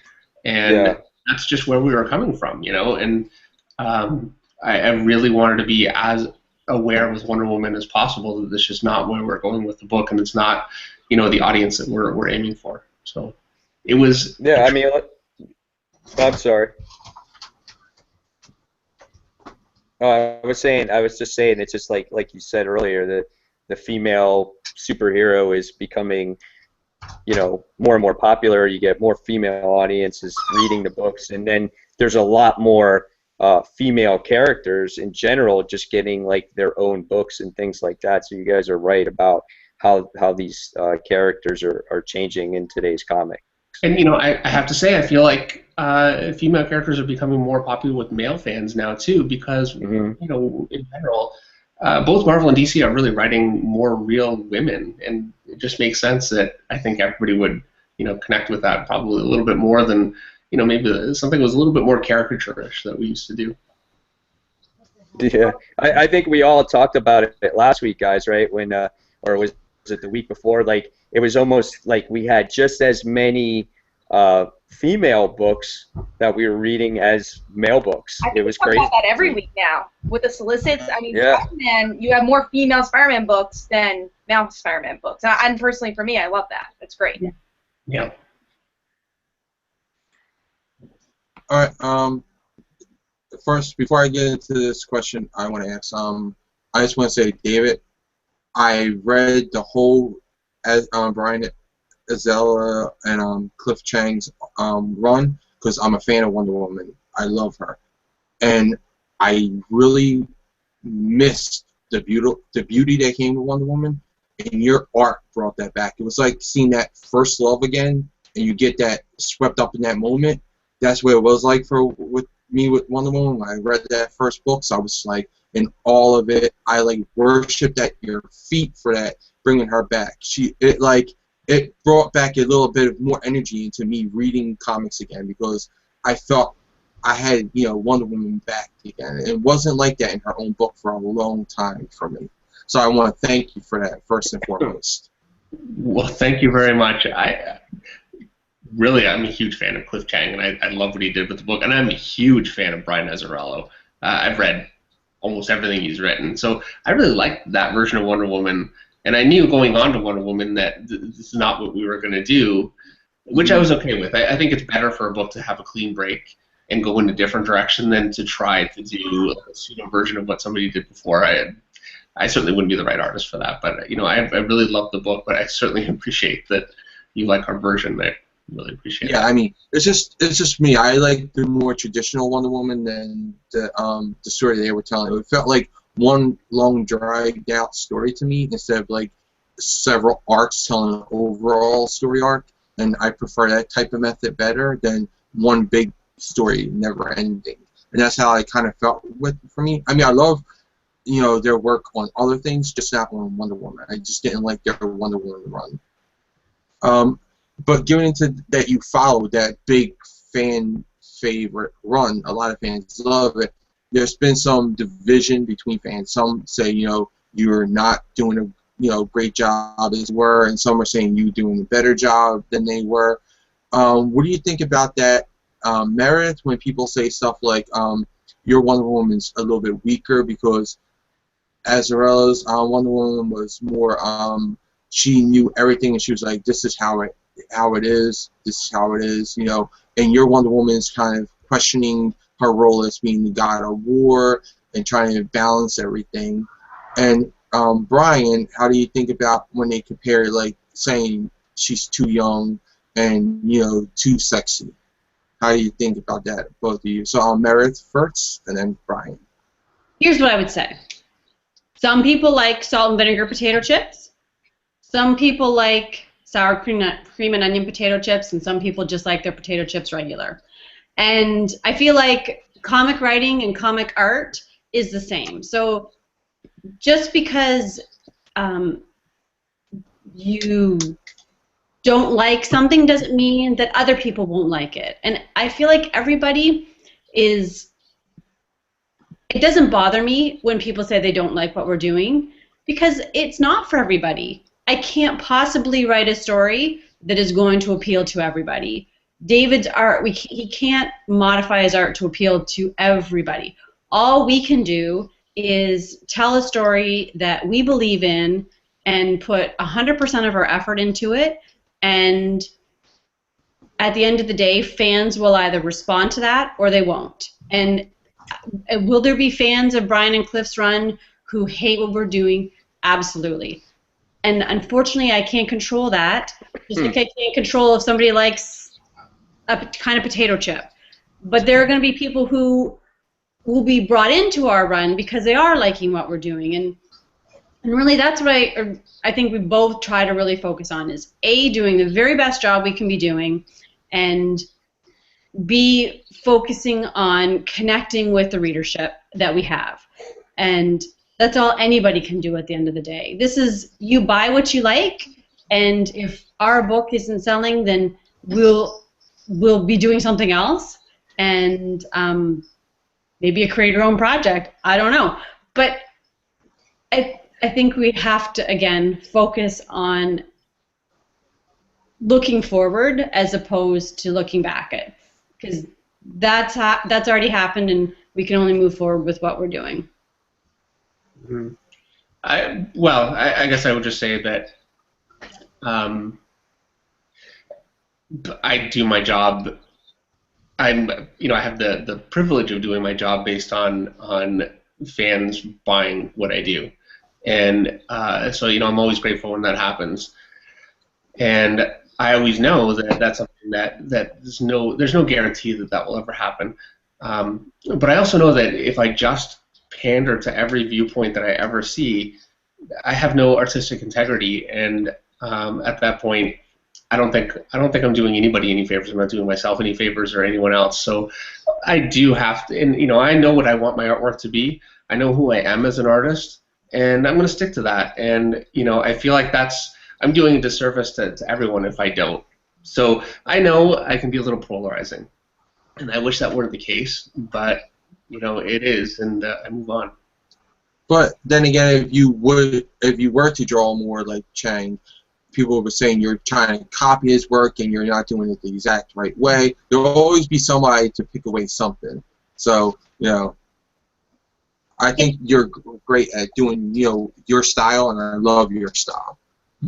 and that's just where we were coming from, And I really wanted to be as aware with Wonder Woman as possible that this is not where we're going with the book, and it's not the audience that we're aiming for. So it was. Yeah, I mean, I'm sorry. I was just saying, it's just like you said earlier, that the female superhero is becoming, more and more popular. You get more female audiences reading the books, and then there's a lot more female characters in general just getting their own books and things like that. So you guys are right about how these characters are changing in today's comic. And I have to say, I feel like female characters are becoming more popular with male fans now too, because in general, both Marvel and DC are really writing more real women, and it just makes sense that I think everybody would connect with that probably a little bit more than maybe something that was a little bit more caricaturish that we used to do. Yeah, I think we all talked about it last week, guys, right? When or was it the week before? It was almost like we had just as many female books that we were reading as male books. It was crazy. I talk about that every week now with the solicits. I mean, Spider-Man, you have more female Spider-Man books than male Spider-Man books. And personally, for me, I love that. It's great. Yeah. All right. First, before I get into this question, I want to ask. I just want to say, David, I read the whole Brian Azzarello and Cliff Chang's run because I'm a fan of Wonder Woman. I love her, and I really missed the beauty that came to Wonder Woman, and your art brought that back. It was like seeing that first love again, and you get that swept up in that moment. That's what it was like with me with Wonder Woman. When I read that first book, so I was in all of it. I worshipped at your feet for that, bringing her back. It brought back a little bit of more energy into me reading comics again, because I felt I had Wonder Woman back again. It wasn't like that in her own book for a long time for me. So I want to thank you for that first and foremost. Well, thank you very much. I'm a huge fan of Cliff Chang, and I love what he did with the book. And I'm a huge fan of Brian Azzarello. I've read almost everything he's written, so I really liked that version of Wonder Woman. And I knew going on to Wonder Woman that this is not what we were going to do, which I was okay with. I think it's better for a book to have a clean break and go in a different direction than to try to do a pseudo version of what somebody did before. I certainly wouldn't be the right artist for that, but I really love the book, but I certainly appreciate that you like our version. I really appreciate it. Yeah, I mean, it's just me. I like the more traditional Wonder Woman than the story they were telling. It felt like one long dragged out story to me instead of several arcs telling an overall story arc, and I prefer that type of method better than one big story never ending. And that's how I kind of felt for me. I mean, I love their work on other things, just not on Wonder Woman. I just didn't like their Wonder Woman run. But given into that, you followed that big fan favorite run. A lot of fans love it. There's been some division between fans. Some say, you're not doing a great job as you were, and some are saying you doing a better job than they were. what do you think about that, Meredith, when people say stuff like your Wonder Woman's a little bit weaker because Azarella's Wonder Woman was more she knew everything and she was like, this is how it is, this is how it is, you know, and your Wonder Woman is kind of questioning her role as being the god of war and trying to balance everything. And Brian, how do you think about when they compare, like, saying she's too young and, you know, too sexy? How do you think about that, both of you? So Meredith first, and then Brian. Here's what I would say. Some people like salt and vinegar potato chips. Some people like sour cream and onion potato chips, and some people just like their potato chips regular. And I feel like comic writing and comic art is the same. So just because you don't like something doesn't mean that other people won't like it. And I feel like everybody is... It doesn't bother me when people say they don't like what we're doing because it's not for everybody. I can't possibly write a story that is going to appeal to everybody. David's art, he can't modify his art to appeal to everybody. All we can do is tell a story that we believe in and put 100% of our effort into it, and at the end of the day, fans will either respond to that or they won't. And will there be fans of Brian and Cliff's run who hate what we're doing? Absolutely. And unfortunately, I can't control that. Just like I can't control if somebody likes a kind of potato chip. But there are going to be people who will be brought into our run because they are liking what we're doing. And really, that's what I think we both try to really focus on is A, doing the very best job we can be doing, and B, focusing on connecting with the readership that we have. And that's all anybody can do at the end of the day. This is, you buy what you like, and if our book isn't selling, then we'll be doing something else, and maybe a create your own project. I don't know. But I think we have to, again, focus on looking forward as opposed to looking back at, because that's already happened, and we can only move forward with what we're doing. Mm-hmm. I guess I would just say that I do my job. I have the privilege of doing my job based on fans buying what I do, and so I'm always grateful when that happens. And I always know that that's something that there's no guarantee that will ever happen. But I also know that if I just pander to every viewpoint that I ever see, I have no artistic integrity, and at that point, I don't think I'm doing anybody any favors. I'm not doing myself any favors or anyone else. So I do have to, and I know what I want my artwork to be. I know who I am as an artist, and I'm going to stick to that. And I feel like I'm doing a disservice to everyone if I don't. So I know I can be a little polarizing, and I wish that weren't the case, but it is, and I move on. But then again, if you were to draw more like Chang, people were saying you're trying to copy his work and you're not doing it the exact right way. There will always be somebody to pick away something. So I think you're great at doing your style, and I love your style.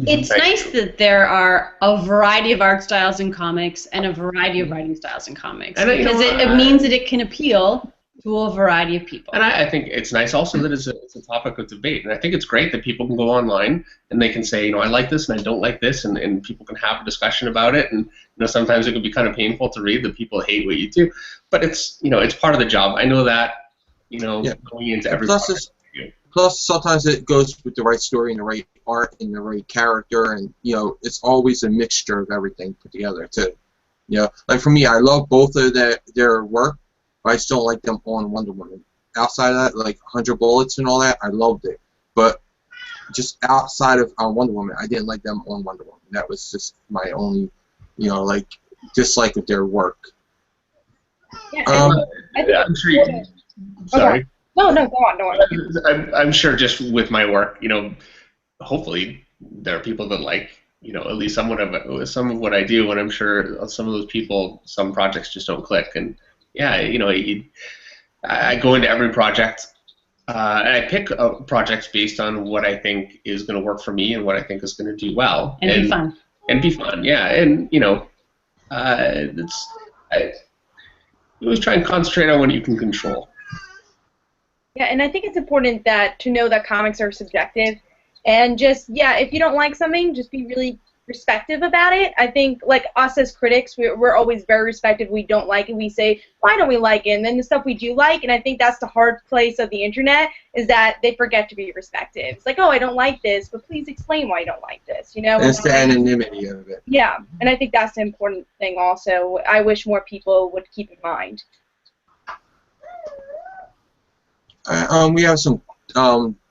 It's nice that there are a variety of art styles in comics and a variety of writing styles in comics, because it means that it can appeal to a variety of people. And I think it's nice also that it's a topic of debate, and I think it's great that people can go online and they can say, I like this and I don't like this, and people can have a discussion about it. And sometimes it can be kind of painful to read that people hate what you do, but it's it's part of the job. I know that going into every Plus, sometimes it goes with the right story and the right art and the right character, and it's always a mixture of everything put together too. Like for me, I love both of their work, but I still don't like them on Wonder Woman. Outside of that, like 100 Bullets and all that, I loved it. But just outside of Wonder Woman, I didn't like them on Wonder Woman. That was just my only, dislike of their work. Yeah, I'm sure you can. Sorry. Okay. No, go on. I'm sure just with my work, hopefully there are people that like at least some of what I do, and I'm sure some of those people, some projects just don't click. And yeah, I go into every project, and I pick projects based on what I think is going to work for me and what I think is going to do well. And be fun. And be fun, yeah. And you always try and concentrate on what you can control. Yeah, and I think it's important to know that comics are subjective, and just, if you don't like something, just be really respectful about it. I think, like us as critics, we're always very respectful. We don't like it, we say, why don't we like it? And then the stuff we do like, and I think that's the hard place of the internet, is that they forget to be respectful. It's like, oh, I don't like this, but please explain why you don't like this, It's the anonymity of it. Yeah, and I think that's the important thing also. I wish more people would keep in mind. We have some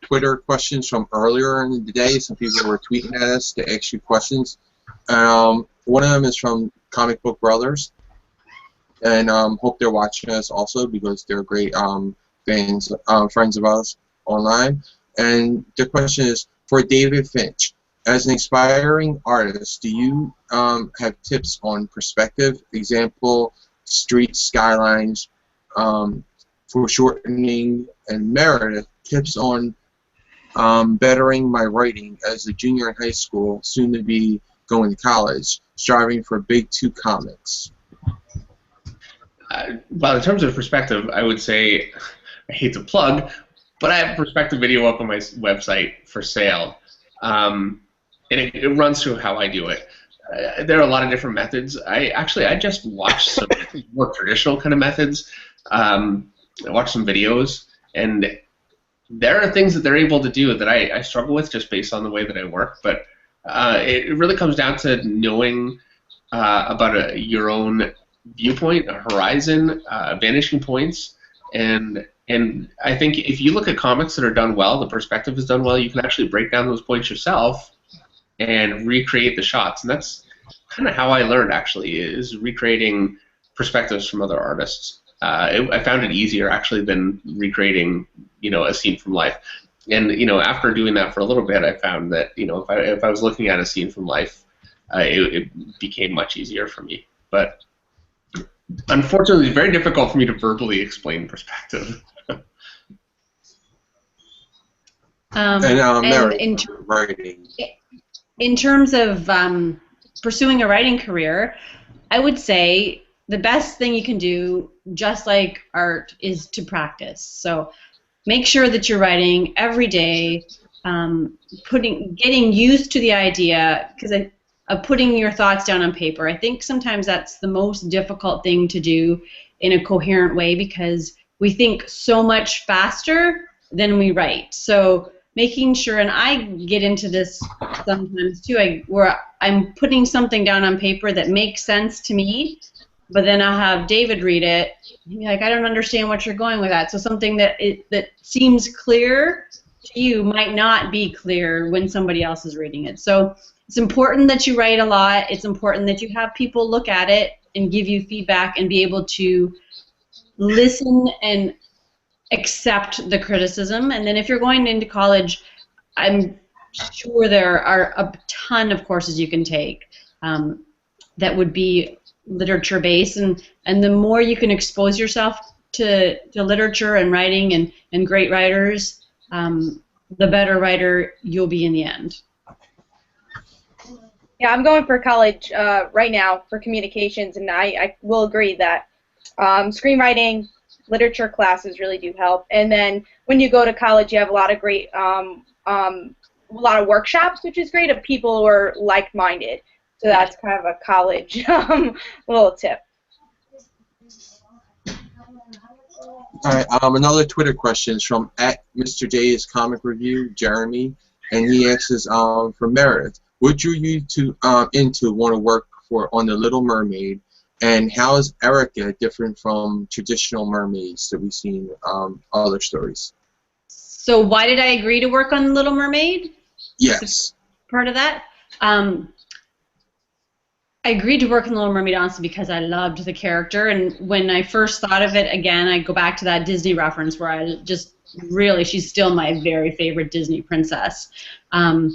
Twitter questions from earlier in the day. Some people were tweeting at us to ask you questions. One of them is from Comic Book Brothers, and hope they're watching us also because they're great friends of ours online. And the question is for David Finch. As an aspiring artist, do you have tips on perspective? Example, street skylines, foreshortening, and Meredith, tips on bettering my writing as a junior in high school, soon to be going to college, striving for big 2 comics. Well, in terms of perspective, I would say, I hate to plug, but I have a perspective video up on my website for sale, and it runs through how I do it. There are a lot of different methods. I just watched some more traditional kind of methods. I watched some videos, and there are things that they're able to do that I struggle with just based on the way that I work. But it really comes down to knowing about your own viewpoint, a horizon, vanishing points, and I think if you look at comics that are done well, the perspective is done well, you can actually break down those points yourself and recreate the shots. And that's kind of how I learned, actually, is recreating perspectives from other artists. I found it easier actually than recreating, a scene from life. And after doing that for a little bit, I found that if I was looking at a scene from life, it became much easier for me. But unfortunately, it's very difficult for me to verbally explain perspective. In terms of pursuing a writing career, I would say the best thing you can do, just like art, is to practice. So make sure that you're writing every day, getting used to the idea of putting your thoughts down on paper. I think sometimes that's the most difficult thing to do in a coherent way because we think so much faster than we write. So making sure, and I get into this sometimes too, where I'm putting something down on paper that makes sense to me, but then I'll have David read it, and be like, I don't understand what you're going with that. So something that seems clear to you might not be clear when somebody else is reading it. So it's important that you write a lot. It's important that you have people look at it and give you feedback and be able to listen and accept the criticism. And then if you're going into college, I'm sure there are a ton of courses you can take that would be literature based, and the more you can expose yourself to literature and writing and great writers, the better writer you'll be in the end. Yeah, I'm going for college right now for communications, and I will agree that screenwriting, literature classes really do help. And then when you go to college, you have a lot of great, a lot of workshops, which is great, of people who are like-minded. So that's kind of a college little tip. All right, another Twitter question is from @MrJ's Comic Review, Jeremy, and he asks for Meredith. What drew you into want to work on The Little Mermaid, and how is Erica different from traditional mermaids that we've seen in other stories? So why did I agree to work on The Little Mermaid? Yes. Part of that? I agreed to work on The Little Mermaid honestly because I loved the character, and when I first thought of it, again, I go back to that Disney reference where I just really, she's still my very favorite Disney princess. And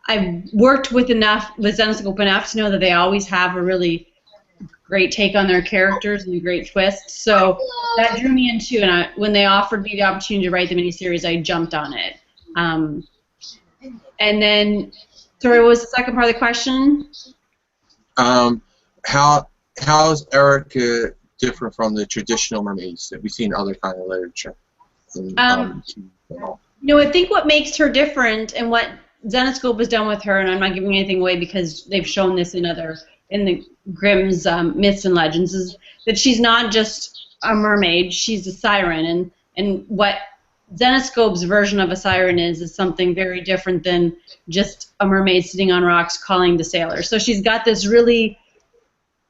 I've worked with Zenescope enough to know that they always have a really great take on their characters and a great twist. So that drew me into, and when they offered me the opportunity to write the miniseries, I jumped on it. And then, sorry, what was the second part of the question? How's Erica different from the traditional mermaids that we see in other kind of literature? I think what makes her different, and what Zenescope has done with her, and I'm not giving anything away because they've shown this in the Grimm's myths and legends, is that she's not just a mermaid; she's a siren, and what Zenescope's version of a siren is something very different than just a mermaid sitting on rocks calling to sailors. So she's got this really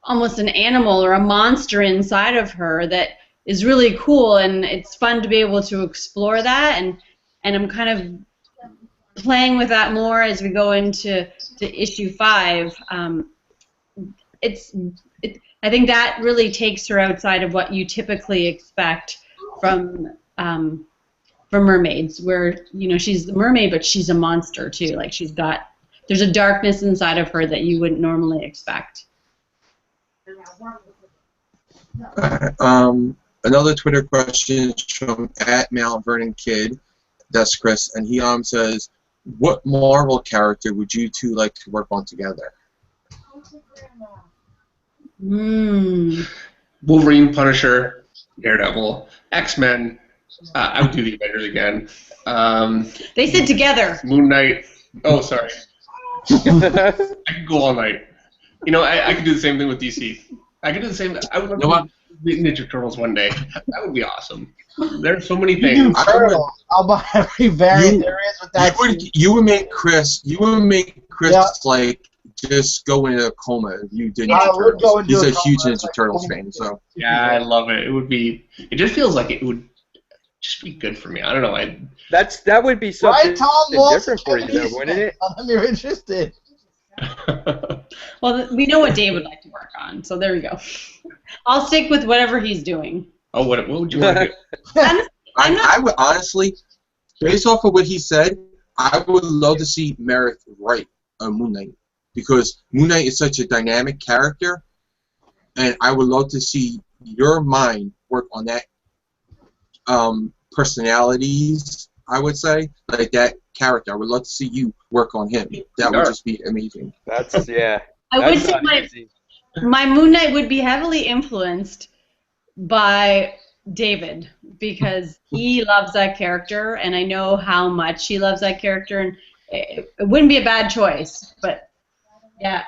almost an animal or a monster inside of her that is really cool, and it's fun to be able to explore that, and I'm kind of playing with that more as we go into issue 5. I think that really takes her outside of what you typically expect from mermaids, where she's the mermaid, but she's a monster too. Like there's a darkness inside of her that you wouldn't normally expect. Another Twitter question is from @MountVernonKid. That's Chris, and he says, "What Marvel character would you two like to work on together?" Wolverine, Punisher, Daredevil, X-Men. I would do the Avengers again. They sit together. Moon Knight. Oh, sorry. I could go all night. I could do the same thing with DC. I could do the same. I would love to do Ninja Turtles one day. That would be awesome. There are so many things. I'll buy every variant there is with that. You would make Chris. Like just go into a coma if you did Ninja Turtles. He's a huge Ninja Turtles fan, so. Yeah, I love it. It just feels like it would just be good for me. I don't know. That would be something different for you, though, wouldn't it? You're interested. Well, we know what Dave would like to work on, so there we go. I'll stick with whatever he's doing. Oh, what would you want to do? I would honestly, based off of what he said, I would love to see Meredith write a Moon Knight, because Moon Knight is such a dynamic character, and I would love to see your mind work on that personalities, I would say, like that character. I would love to see you work on him. That would just be amazing. I would say my Moon Knight would be heavily influenced by David, because he loves that character, and I know how much he loves that character, and it wouldn't be a bad choice. But yeah,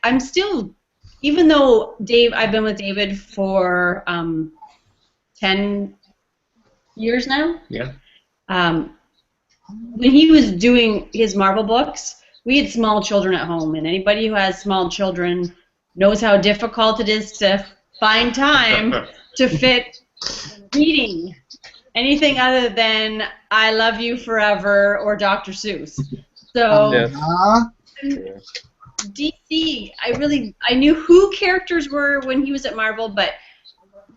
I'm still, even though I've been with David for 10 years now. Yeah. When he was doing his Marvel books, we had small children at home, and anybody who has small children knows how difficult it is to find time to fit reading anything other than I Love You Forever or Dr. Seuss. So DC, I knew who characters were when he was at Marvel, but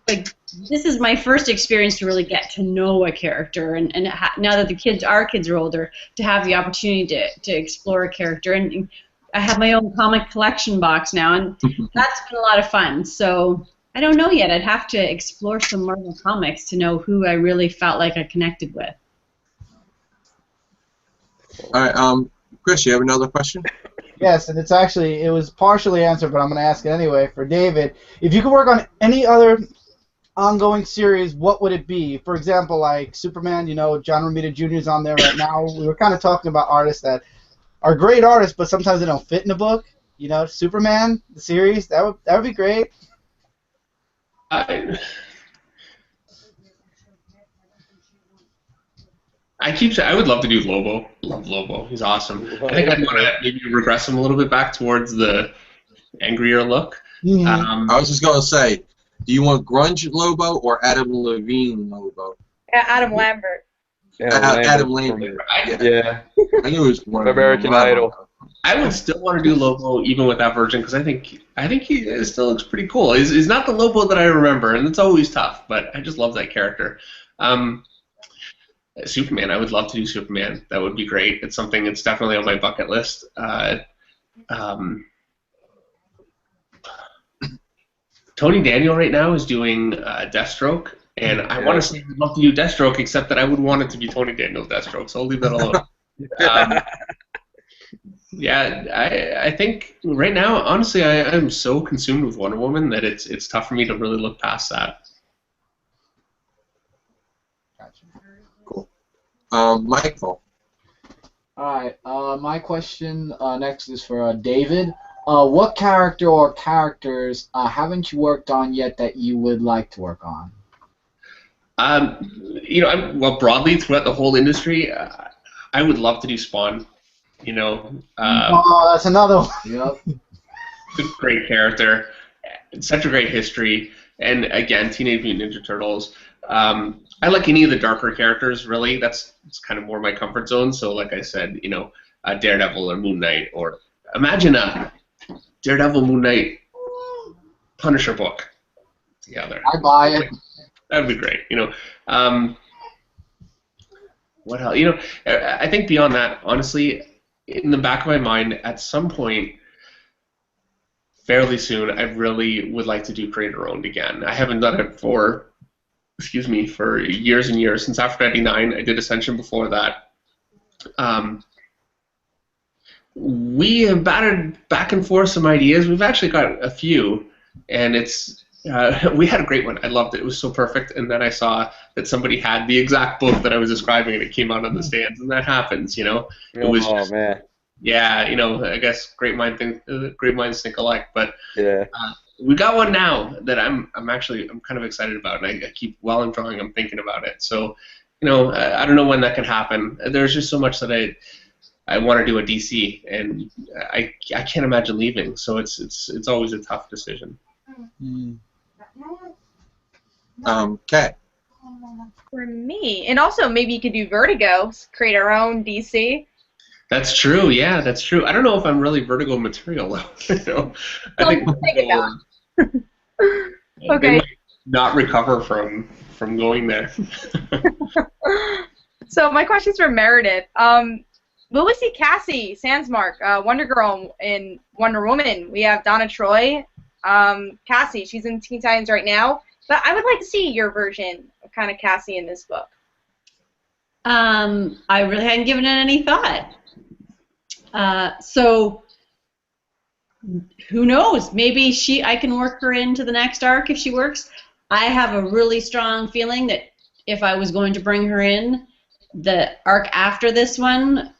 this is my first experience to really get to know a character, and now that our kids are older, to have the opportunity to explore a character, and I have my own comic collection box now, and that's been a lot of fun. So I don't know yet. I'd have to explore some Marvel comics to know who I really felt like I connected with. All right, Chris, you have another question? Yes, and it was partially answered, but I'm going to ask it anyway. For David, if you could work on any other ongoing series, what would it be? For example, like Superman, John Romita Jr. is on there right now. We were kind of talking about artists that are great artists, but sometimes they don't fit in a book. Superman, the series, that would be great. I keep saying I would love to do Lobo. Love Lobo. He's awesome. I think I'd want to maybe regress him a little bit back towards the angrier look. Mm-hmm. I was just going to say, do you want grunge Lobo or Adam Levine Lobo? Adam Lambert. Adam Lambert. Yeah. I knew it was one American Idol. I would still want to do Lobo even with that version, because I think he still looks pretty cool. He's not the Lobo that I remember, and it's always tough, but I just love that character. Superman. I would love to do Superman. That would be great. It's something that's definitely on my bucket list. Tony Daniel right now is doing Deathstroke, and I want to say I'd love to do Deathstroke, except that I would want it to be Tony Daniel's Deathstroke, so I'll leave that alone. Yeah, I think right now, honestly, I'm so consumed with Wonder Woman that it's tough for me to really look past that. Cool. Michael. Alright, my question next is for David. What character or characters haven't you worked on yet that you would like to work on? Well, broadly throughout the whole industry, I would love to do Spawn. Oh, that's another one. Yep. Great character, such a great history, and again, Teenage Mutant Ninja Turtles. I like any of the darker characters, really. It's kind of more my comfort zone. So, like I said, Daredevil or Moon Knight, or imagine a Daredevil, Moon Knight, Punisher book together. I buy it. That'd be great. What else? I think beyond that, honestly, in the back of my mind, at some point, fairly soon, I really would like to do creator-owned again. I haven't done it for years and years. Since after '99, I did Ascension before that. We have batted back and forth some ideas. We've actually got a few, and we had a great one. I loved it. It was so perfect. And then I saw that somebody had the exact book that I was describing, and it came out on the stands. And that happens, It was just, man. Yeah, I guess great minds think alike. But yeah. We got one now that I'm kind of excited about, and I keep, while I'm drawing, I'm thinking about it. So, I don't know when that can happen. There's just so much that I want to do a DC, and I can't imagine leaving. So it's always a tough decision. Okay. For me, and also maybe you could do Vertigo, create our own DC. That's true. Yeah, that's true. I don't know if I'm really Vertigo material, though. I think okay. They might not recover from going there. So my question's for Meredith. Will we see Cassie Sandsmark, Wonder Girl in Wonder Woman? We have Donna Troy. Cassie, she's in Teen Titans right now, but I would like to see your version of kind of Cassie in this book. I really hadn't given it any thought. So who knows? Maybe I can work her into the next arc if she works. I have a really strong feeling that if I was going to bring her in, the arc after this one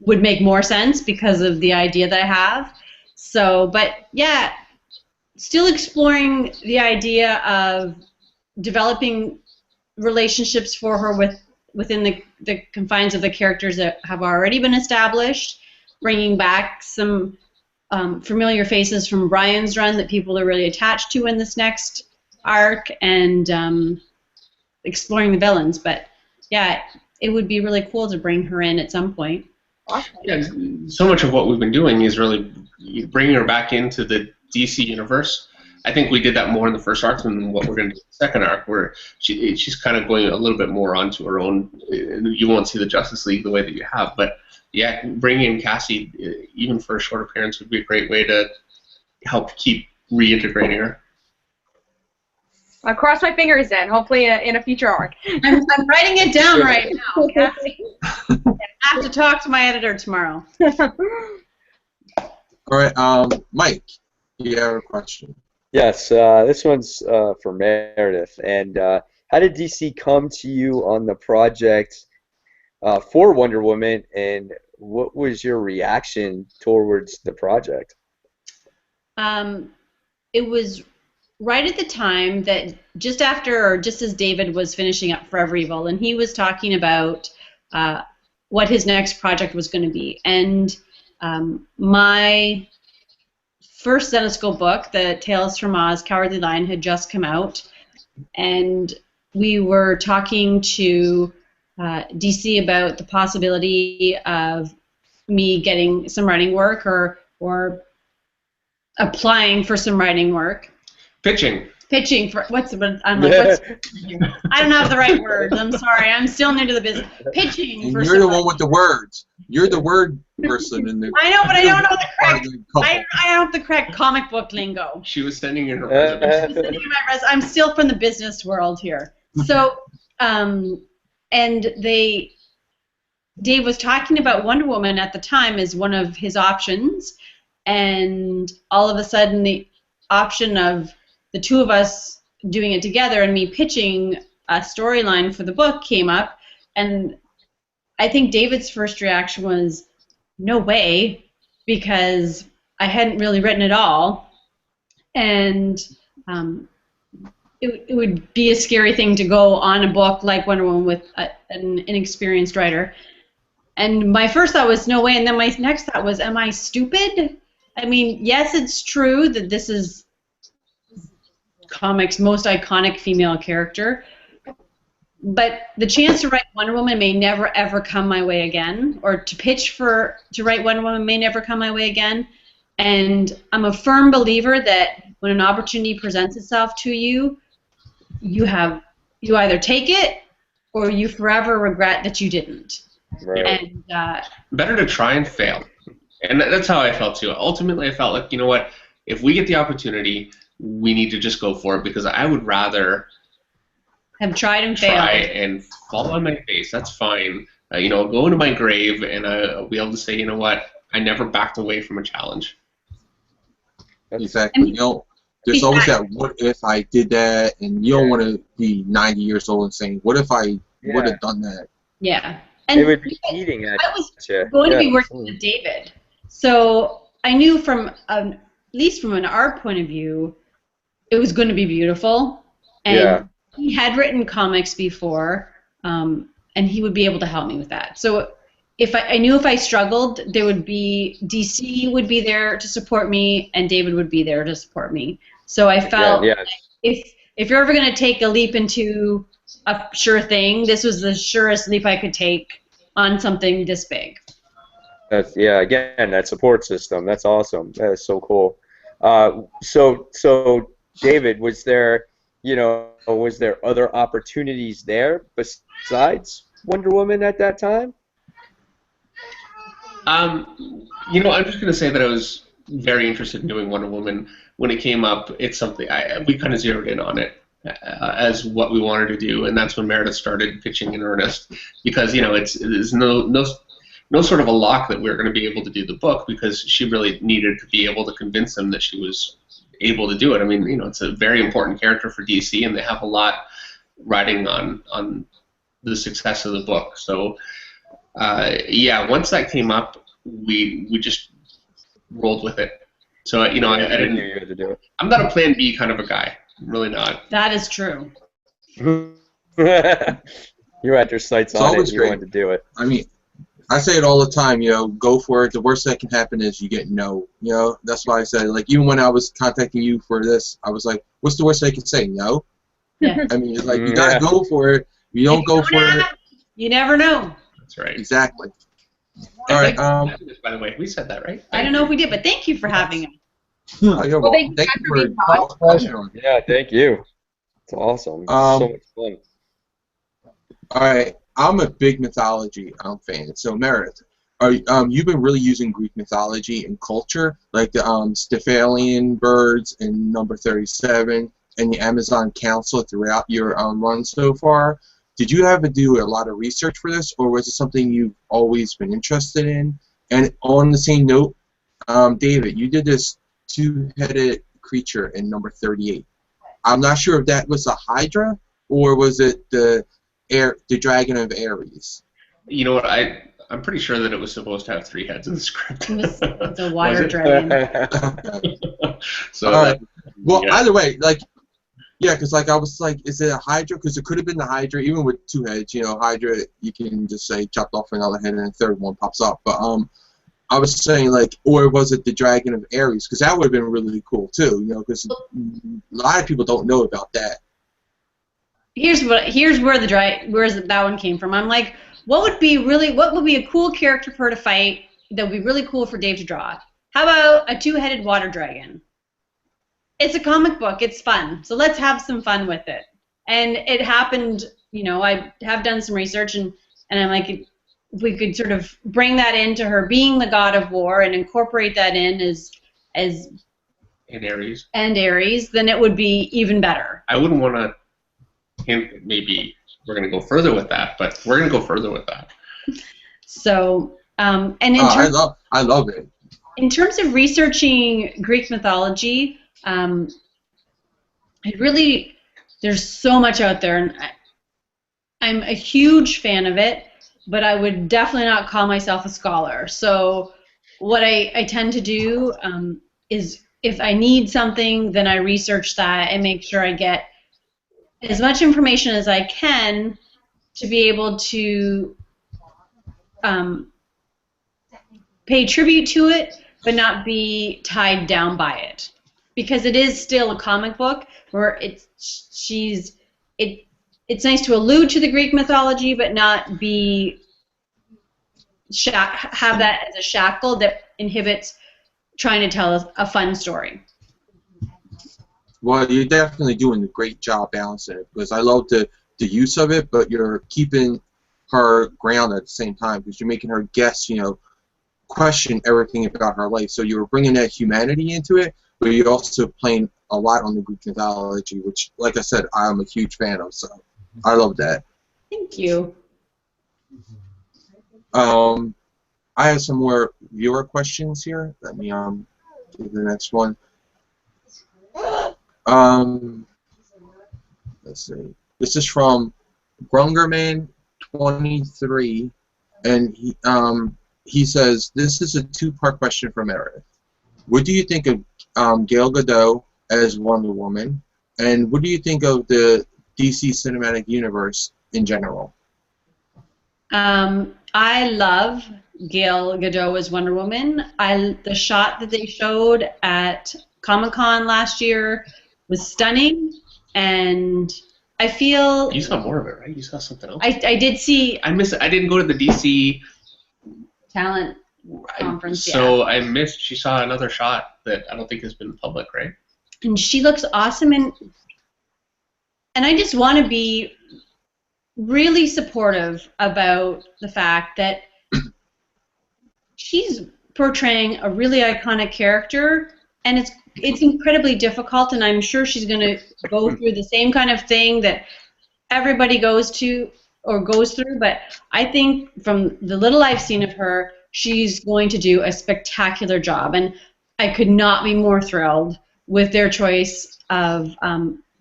would make more sense because of the idea that I have. So, but yeah, still exploring the idea of developing relationships for her within the confines of the characters that have already been established, bringing back some familiar faces from Brian's run that people are really attached to in this next arc, and exploring the villains. But yeah, it would be really cool to bring her in at some point. Awesome. Yeah, so much of what we've been doing is really bringing her back into the DC universe. I think we did that more in the first arc than what we're going to do in the second arc, where she's kind of going a little bit more onto her own. You won't see the Justice League the way that you have, but yeah, bringing in Cassie, even for a short appearance, would be a great way to help keep reintegrating her. I'll cross my fingers then, hopefully in a future arc. I'm writing it down right now, Cassie. I have to talk to my editor tomorrow. All right, Mike, you have a question. Yes, this one's for Meredith. And how did DC come to you on the project for Wonder Woman, and what was your reaction towards the project? It was right at the time that just as David was finishing up Forever Evil, and he was talking about what his next project was going to be. And my first Zenescope book, the Tales from Oz Cowardly Lion, had just come out, and we were talking to DC about the possibility of me getting some writing work or applying for some writing work. Pitching. pitching for I'm like, what's I don't have the right words. I'm sorry. I'm still new to the business. Pitching And for you're the someone. one with the words. You're the word person in the. I know, but I don't know the part correct. of the couple. I don't have the correct comic book lingo. She was sending in her resume. I'm still from the business world here. So, and Dave was talking about Wonder Woman at the time as one of his options, and all of a sudden the option of the two of us doing it together and me pitching a storyline for the book came up, and I think David's first reaction was, no way, because I hadn't really written it all, and it would be a scary thing to go on a book like Wonder Woman with an inexperienced writer. And my first thought was, no way, and then my next thought was, am I stupid? I mean, yes, it's true that this is comics' most iconic female character, but the chance to write Wonder Woman may never ever come my way again, or to pitch to write Wonder Woman may never come my way again. And I'm a firm believer that when an opportunity presents itself to you, you either take it or you forever regret that you didn't. Right. And Better to try and fail. And that's how I felt too. Ultimately, I felt like, you know what, if we get the opportunity, we need to just go for it, because I would rather have tried and failed. Try and fall on my face. That's fine. Go into my grave, and I'll be able to say, you know what, I never backed away from a challenge. Exactly. There's always that what if I did that, and you don't want to be 90 years old and saying, what if I would have done that? Yeah. And They would be eating at I was you. going to be working with David, so I knew from at least from an art point of view, it was going to be beautiful, and he had written comics before, and he would be able to help me with that. So if I knew if I struggled, there would be DC would be there to support me, and David would be there to support me. So I felt if you're ever going to take a leap into a sure thing, this was the surest leap I could take on something this big. That's again, that support system. That's awesome. That is so cool. So David, was there other opportunities there besides Wonder Woman at that time? I'm just going to say that I was very interested in doing Wonder Woman. When it came up, it's something we kind of zeroed in on it as what we wanted to do, and that's when Meredith started pitching in earnest, because there's no sort of a lock that we were going to be able to do the book, because she really needed to be able to convince them that she was able to do it. I mean, it's a very important character for DC, and they have a lot riding on the success of the book. So once that came up, we just rolled with it. So I didn't. You had to do it. I'm not a Plan B kind of a guy. I'm really not. That is true. You had your sights on it. You wanted to do it. I mean, I say it all the time. Go for it. The worst that can happen is you get no. That's why I said, like, even when I was contacting you for this, I was like, what's the worst they can say? No. Yeah. I mean, it's like, you gotta go for it. You don't go for it. You never know. That's right. Exactly. All right. By the way, we said that, right? I don't know if we did, but thank you for having us. You're Well, welcome. thank you for for being on. pleasure. Yeah, thank you. It's awesome. So much fun. All right. I'm a big mythology fan. So Meredith, you've been really using Greek mythology and culture, like the Stephalian birds in number 37 and the Amazon Council throughout your run so far. Did you have to do a lot of research for this, or was it something you've always been interested in? And on the same note, David, you did this two-headed creature in number 38. I'm not sure if that was a Hydra or was it the Dragon of Ares. You know what? I'm pretty sure that it was supposed to have 3 heads in the script. It's a water dragon. So, either way, because I was like, is it a Hydra? Because it could have been the Hydra, even with 2 heads. Hydra, you can just say chopped off another head and a third one pops up. But I was saying, or was it the Dragon of Ares? Because that would have been really cool too. Because a lot of people don't know about that. Here's where that one came from. I'm like, what would be a cool character for her to fight that would be really cool for Dave to draw? How about a 2-headed water dragon? it's a comic book. It's fun. So let's have some fun with it. And it happened, you know, I have done some research, and I'm like, if we could sort of bring that into her being the god of war and incorporate that in as And Aries. And Aries, then it would be even better. I wouldn't want to hint maybe we're going to go further with that, but we're going to go further with that. So, and in I love it. In terms of researching Greek mythology, there's so much out there, and I'm a huge fan of it, but I would definitely not call myself a scholar. So what I tend to do is if I need something, then I research that and make sure I get as much information as I can to be able to pay tribute to it, but not be tied down by it, because it is still a comic book where it's nice to allude to the Greek mythology, but not be have that as a shackle that inhibits trying to tell a fun story. Well, you're definitely doing a great job balancing it, because I love the use of it, but you're keeping her grounded at the same time, because you're making her guess, you know, question everything about her life. So you're bringing that humanity into it, but you're also playing a lot on the Greek mythology, which, like I said, I'm a huge fan of. So I love that. Thank you. I have some more viewer questions here. Let me do the next one. Let's see. This is from Grungerman23, and he says, this is a two-part question for Meredith. What do you think of Gal Gadot as Wonder Woman, and what do you think of the DC Cinematic Universe in general? I love Gal Gadot as Wonder Woman. The shot that they showed at Comic-Con last year was stunning, and I feel... You saw more of it, right? You saw something else? I did see... I didn't go to the DC... Talent conference, So I missed... She saw another shot that I don't think has been public, right? And she looks awesome, and I just want to be really supportive about the fact that she's portraying a really iconic character, and it's incredibly difficult, and I'm sure she's going to go through the same kind of thing that everybody goes through, but I think from the little I've seen of her, she's going to do a spectacular job, and I could not be more thrilled with their choice of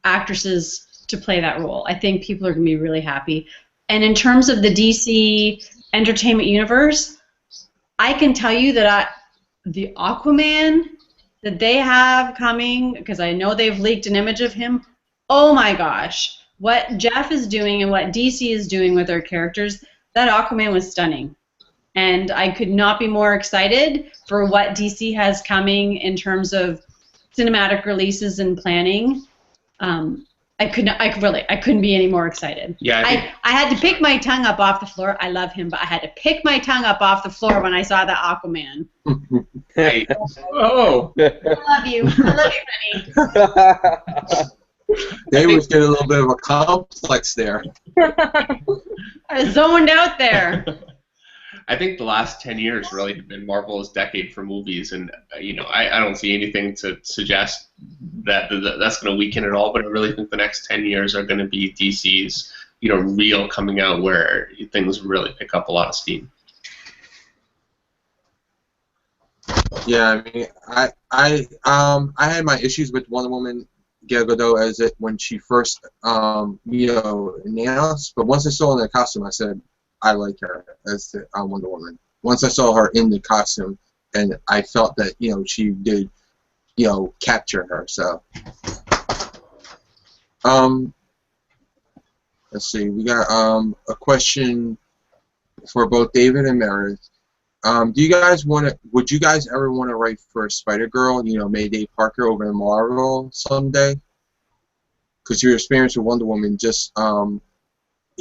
actresses to play that role. I think people are going to be really happy. And in terms of the DC Entertainment Universe, I can tell you that the Aquaman that they have coming, because I know they've leaked an image of him, oh my gosh, what Jeff is doing and what DC is doing with their characters, that Aquaman was stunning. And I could not be more excited for what DC has coming in terms of cinematic releases and planning. I couldn't be any more excited. Yeah, I had to pick my tongue up off the floor. I love him, but I had to pick my tongue up off the floor when I saw the Aquaman. Hey. Oh. I love you. I love you, honey. They was getting a little bit of a complex there. I zoned out there. I think the last 10 years really have been Marvel's decade for movies, and I don't see anything to suggest that that's going to weaken at all. But I really think the next 10 years are going to be DC's real coming out, where things really pick up a lot of steam. Yeah, I mean, I had my issues with Wonder Woman, Gal Gadot, when she first announced, but once I saw her in the costume, I said, I like her as the Wonder Woman. Once I saw her in the costume, and I felt that she did capture her. So let's see, we got a question for both David and Meredith. Would you guys ever want to write for Spider-Girl, Mayday Parker over in Marvel someday? Because your experience with Wonder Woman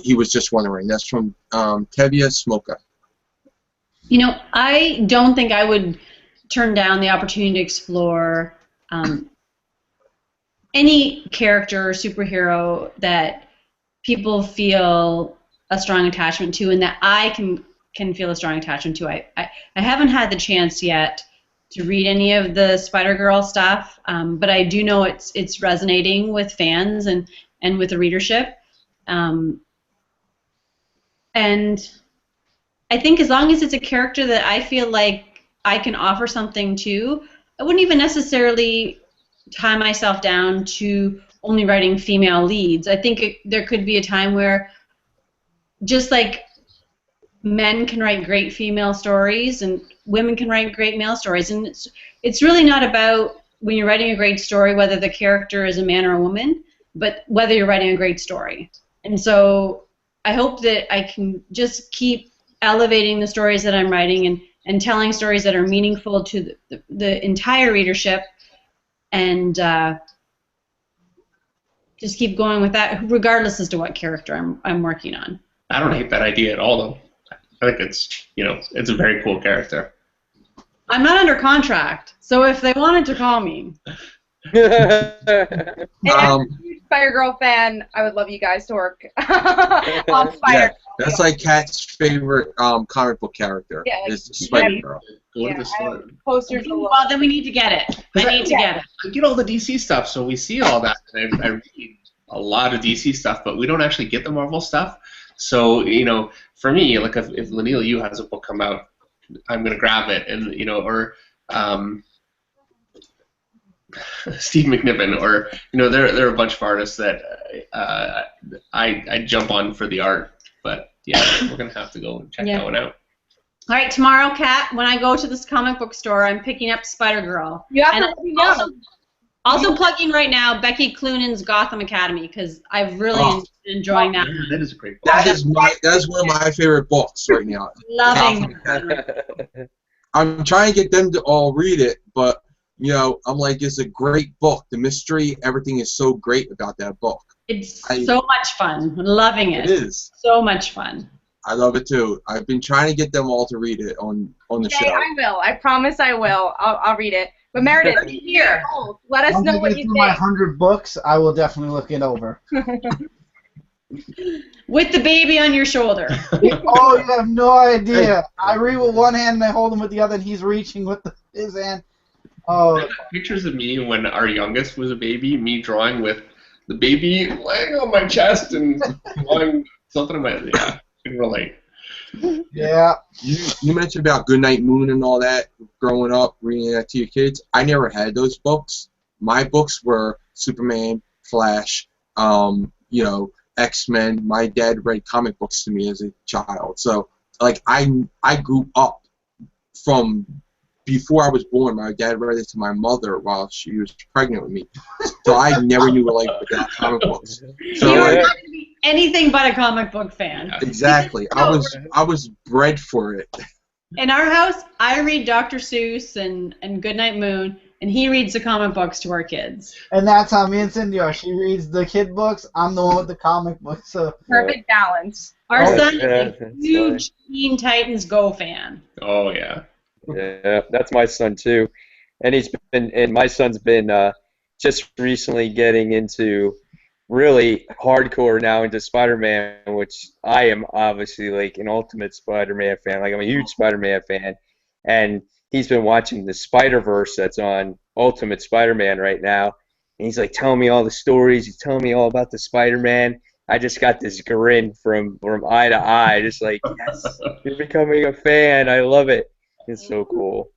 he was just wondering. That's from Tevya Smoka. I don't think I would turn down the opportunity to explore any character or superhero that people feel a strong attachment to, and that I can feel a strong attachment to. I haven't had the chance yet to read any of the Spider-Girl stuff, but I do know it's resonating with fans and with the readership. And I think as long as it's a character that I feel like I can offer something to, I wouldn't even necessarily tie myself down to only writing female leads. I think there could be a time where, just like men can write great female stories and women can write great male stories, and it's really not about, when you're writing a great story, whether the character is a man or a woman, but whether you're writing a great story. And so I hope that I can just keep elevating the stories that I'm writing and telling stories that are meaningful to the entire readership, and just keep going with that, regardless as to what character I'm working on. I don't hate that idea at all, though. I think it's, it's a very cool character. I'm not under contract, so if they wanted to call me. Hey, I'm a huge Spider-Girl fan. I would love you guys to work on Spider-Girl. Yeah, that's like Kat's favorite comic book character. Yeah, like, is Spider-Girl. Go to Yeah, the store. posters. Well, then we need to get it. I need to get it. I get all the DC stuff, so we see all that. I read a lot of DC stuff, but we don't actually get the Marvel stuff. So, for me, like if Lanil Yu has a book come out, I'm gonna grab it, and or Steve McNiven, or there are a bunch of artists that I jump on for the art. But yeah, we're gonna have to go and check that one out. All right, tomorrow, Kat, when I go to this comic book store, I'm picking up Spider-Girl. You have to let me know. Also plugging right now Becky Cloonan's Gotham Academy, because I've really been enjoying that. That is a great book. That is one of my favorite books right now. Loving it. I'm trying to get them to all read it, but I'm like, it's a great book. The mystery, everything is so great about that book. It's so much fun. Loving it. It is. So much fun. I love it too. I've been trying to get them all to read it on the show. I will. I promise I will. I'll read it. But Meredith, here, let us know what you think. My 100 books, I will definitely look it over. With the baby on your shoulder. Oh, you have no idea. I read with one hand and I hold him with the other, and he's reaching with his hand. Oh. Pictures of me when our youngest was a baby, me drawing with the baby laying on my chest and drawing something in my, I can relate. Yeah. You mentioned about Goodnight Moon and all that growing up, reading that to your kids. I never had those books. My books were Superman, Flash, X-Men. My dad read comic books to me as a child. So, like, I grew up from before I was born. My dad read it to my mother while she was pregnant with me. So I never knew what life without comic books. So, you were not going to be anything but a comic book fan. Exactly. I was bred for it. In our house, I read Dr. Seuss and Goodnight Moon, and he reads the comic books to our kids. And that's how me and Cindy are. She reads the kid books. I'm the one with the comic books. So perfect balance. Our son is a huge Teen Titans Go fan. Oh yeah. Yeah, that's my son too, and my son's been just recently getting into really hardcore now into Spider-Man, which I am obviously like an ultimate Spider-Man fan. Like, I'm a huge Spider-Man fan, and he's been watching the Spider-Verse that's on Ultimate Spider-Man right now, and he's like telling me all the stories. He's telling me all about the Spider-Man. I just got this grin from eye to eye, just like, yes, you're becoming a fan. I love it. It's so cool.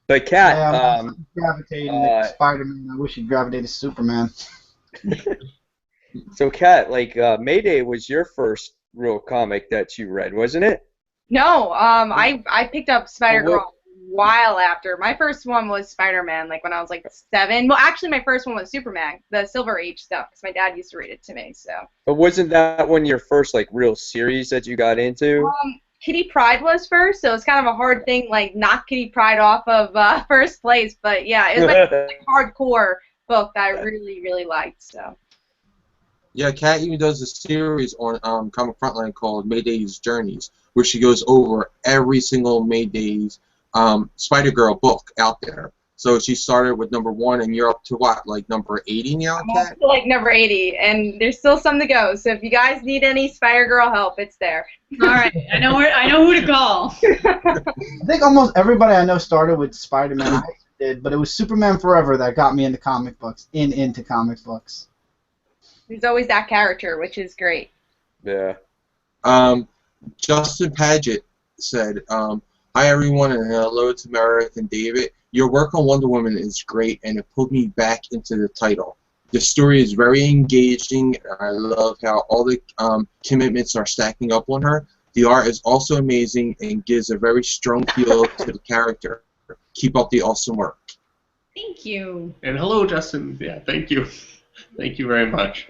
But Kat, I'm gravitating to Spider-Man. I wish he gravitated to Superman. So Kat, like Mayday was your first real comic that you read, wasn't it? No, I picked up Spider-Girl a while after. My first one was Spider-Man, like when I was like 7. Well, actually, my first one was Superman, the Silver Age stuff, because my dad used to read it to me. So. But wasn't that one your first like real series that you got into? Kitty Pryde was first, so it's kind of a hard thing, like, knock Kitty Pryde off of first place. But yeah, it was like a hardcore book that I really, really liked. So. Yeah, Kat even does a series on Comic Frontline called Mayday's Journeys, where she goes over every single Mayday's Spider-Girl book out there. So she started with number 1, and you're up to what, like number 80 now, I'm Kat? up to like number 80, and there's still some to go. So if you guys need any Spider-Girl help, it's there. All right, I know who to call. I think almost everybody I know started with Spider-Man. I did, but it was Superman Forever that got me into comic books. Into comic books. There's always that character, which is great. Yeah. Justin Paget said, "Hi everyone, and hello to Meredith and David. Your work on Wonder Woman is great, and it pulled me back into the title. The story is very engaging, and I love how all the commitments are stacking up on her. The art is also amazing and gives a very strong feel to the character. Keep up the awesome work." Thank you. And hello, Justin. Yeah, thank you. Thank you very much.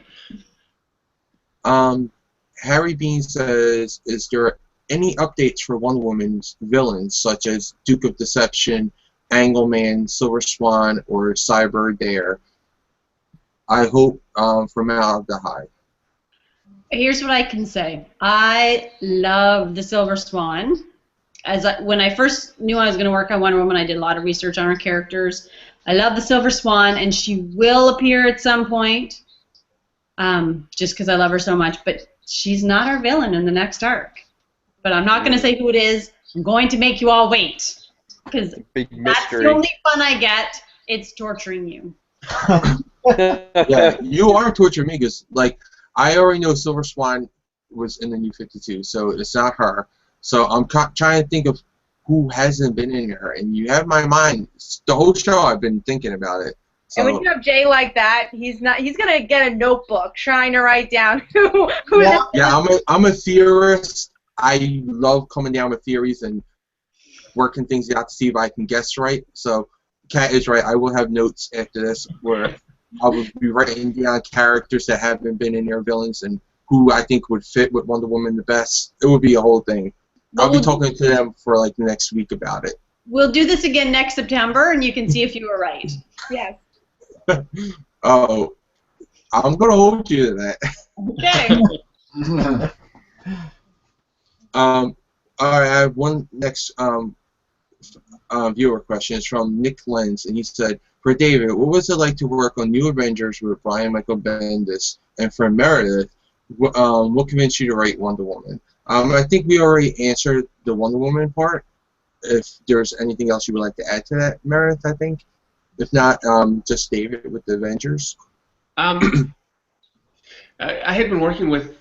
Harry Bean says, "Is there any updates for Wonder Woman's villains, such as Duke of Deception, Angleman, Silver Swan, or Cyber Dare? I hope Formaldehyde." Here's what I can say. I love the Silver Swan. When I first knew I was going to work on Wonder Woman, I did a lot of research on her characters. I love the Silver Swan, and she will appear at some point, just because I love her so much. But she's not our villain in the next arc. But I'm not going to say who it is. I'm going to make you all wait, because that's the only fun I get. It's torturing you. Yeah, you are torturing me, because like I already know Silver Swan was in the New 52, so it's not her. So I'm trying to think of who hasn't been in her, and you have my mind. The whole show I've been thinking about it. So, And when you have Jay like that, he's gonna get a notebook trying to write down who. Yeah, I'm a theorist. I love coming down with theories and working things out to see if I can guess right. So Kat is right. I will have notes after this where I will be writing down characters that haven't been in their villains and who I think would fit with Wonder Woman the best. It would be a whole thing. I'll be talking to them for like the next week about it. We'll do this again next September, and you can see if you were right. Yes. Oh, I'm gonna hold you to that. Okay. All right, I have one next viewer question. It's from Nick Lenz, and he said, "For David, what was it like to work on New Avengers with Brian Michael Bendis? And for Meredith, what convinced you to write Wonder Woman?" I think we already answered the Wonder Woman part. If there's anything else you would like to add to that, Meredith, I think. If not, just David with the Avengers. I had been working with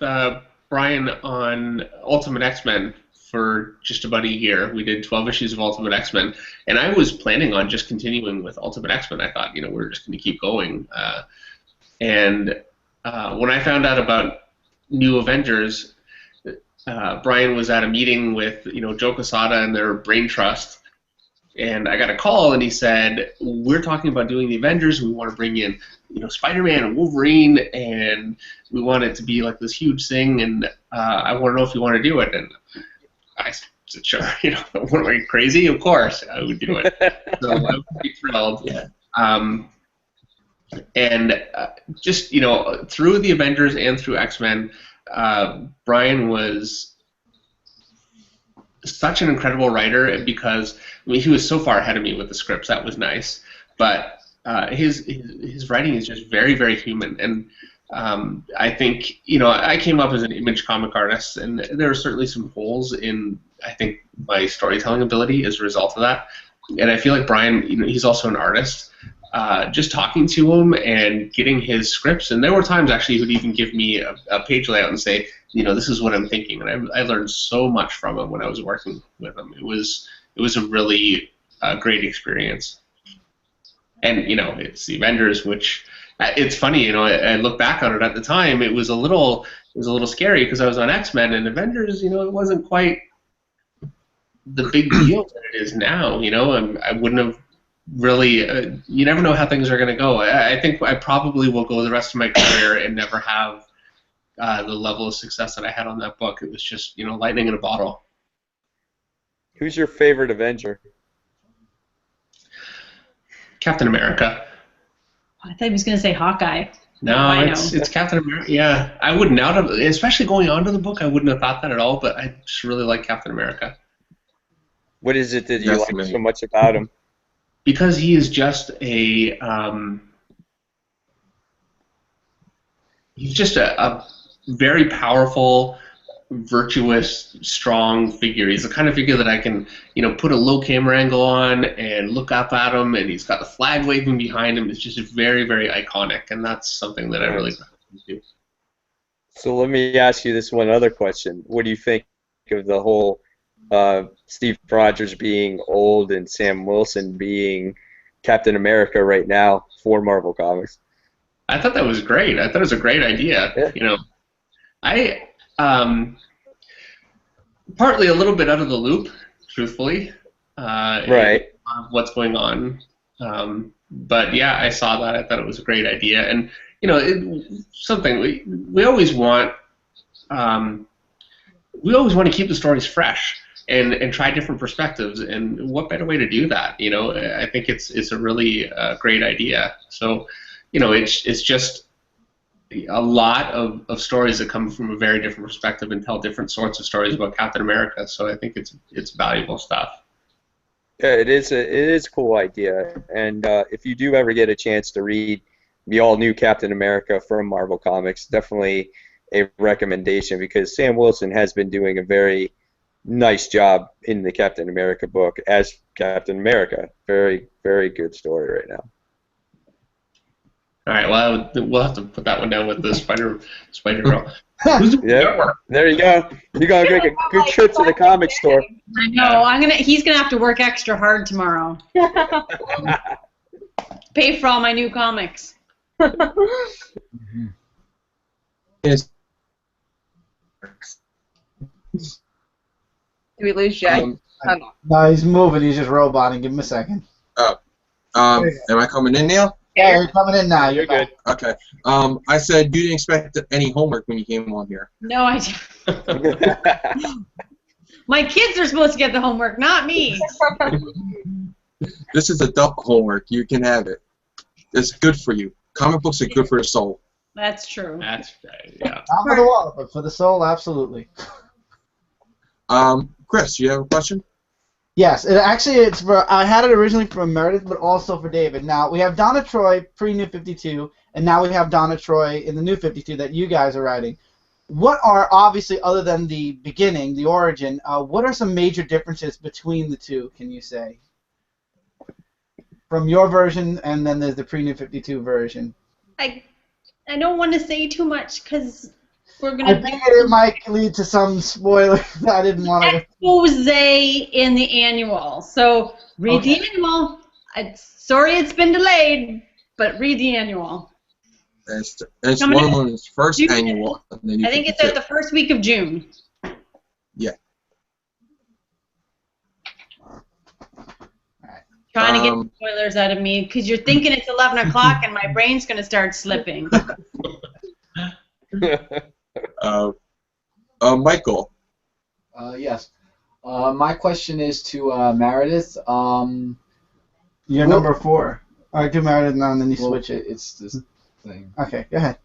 Brian on Ultimate X-Men for just about a year. We did 12 issues of Ultimate X-Men, and I was planning on just continuing with Ultimate X-Men. I thought, we're just going to keep going. And when I found out about New Avengers, Brian was at a meeting with Joe Quesada and their Brain Trust, and I got a call, and he said, "We're talking about doing the Avengers. We want to bring in Spider-Man and Wolverine, and we want it to be like this huge thing, and I want to know if you want to do it." And I said, "Sure." What, are you crazy? Of course I would do it. So I would be thrilled. And just through the Avengers and through X-Men, Brian was such an incredible writer, because he was so far ahead of me with the scripts. That was nice, but his writing is just very, very human. And I think I came up as an Image comic artist, and there are certainly some holes in I think my storytelling ability as a result of that. And I feel like Brian, he's also an artist. Just talking to him and getting his scripts, and there were times actually he would even give me a page layout and say, this is what I'm thinking, and I learned so much from him when I was working with him. It was a really great experience. And it's the Avengers, which it's funny. I look back on it at the time. It was a little scary because I was on X-Men, and Avengers. It wasn't quite the big deal that it is now. I wouldn't have. Really, you never know how things are going to go. I think I probably will go the rest of my career and never have the level of success that I had on that book. It was just, lightning in a bottle. Who's your favorite Avenger? Captain America. I thought he was going to say Hawkeye. No, it's Captain America. Yeah, I wouldn't have, especially going on to the book, I wouldn't have thought that at all, but I just really like Captain America. What is it that you like so much about him? because he is just a he's just a very powerful, virtuous, strong figure. He's the kind of figure that I can, put a low camera angle on and look up at him, and he's got the flag waving behind him. It's just very, very iconic, and that's something that I really do. So let me ask you this one other question. What do you think of the whole Steve Rogers being old and Sam Wilson being Captain America right now for Marvel Comics? I thought that was great. I thought it was a great idea. Yeah. I partly a little bit out of the loop, truthfully. Right. What's going on? But yeah, I saw that. I thought it was a great idea, and something we always want. We always want to keep the stories fresh and try different perspectives. And what better way to do that? I think it's a really great idea. So, it's just a lot of stories that come from a very different perspective and tell different sorts of stories about Captain America. So I think it's valuable stuff. Yeah, it is a cool idea. And if you do ever get a chance to read the all-new Captain America from Marvel Comics, definitely a recommendation, because Sam Wilson has been doing a very nice job in the Captain America book as Captain America. Very, very good story right now. All right, well, we'll have to put that one down with the Spider Girl. Yeah, there you go. You're gonna make a good trip to the comic store. I know. He's gonna have to work extra hard tomorrow. Pay for all my new comics. Yes. Do we lose Jay? No, he's moving. He's just roboting. Give him a second. Oh. Am I coming in now? Yeah, you're coming in now. You're good. Okay. I said you didn't expect any homework when you came on here. No, I didn't. My kids are supposed to get the homework, not me. This is adult homework. You can have it. It's good for you. Comic books are good for the soul. That's true. That's right. Yeah. Not for the wallet, but for the soul, absolutely. Chris, you have a question? Yes, it's for. I had it originally from Meredith, but also for David. Now we have Donna Troy pre-New 52, and now we have Donna Troy in the New 52 that you guys are writing. What are, obviously, other than the beginning, the origin, what are some major differences between the two? Can you say from your version, and then there's the pre-New 52 version? I don't want to say too much because we're gonna. I think it might lead to some spoilers. I didn't want to. Expose in the annual. So read the annual. Sorry it's been delayed, but read the annual. It's one of his first June. annual. I think it's at the first week of June. Yeah. Trying to get the spoilers out of me because you're thinking it's 11 o'clock and my brain's going to start slipping. Michael. Yes. My question is to Meredith. You're number 4. All right, do Meredith now, and then you switch it. It's this thing. Okay, go ahead.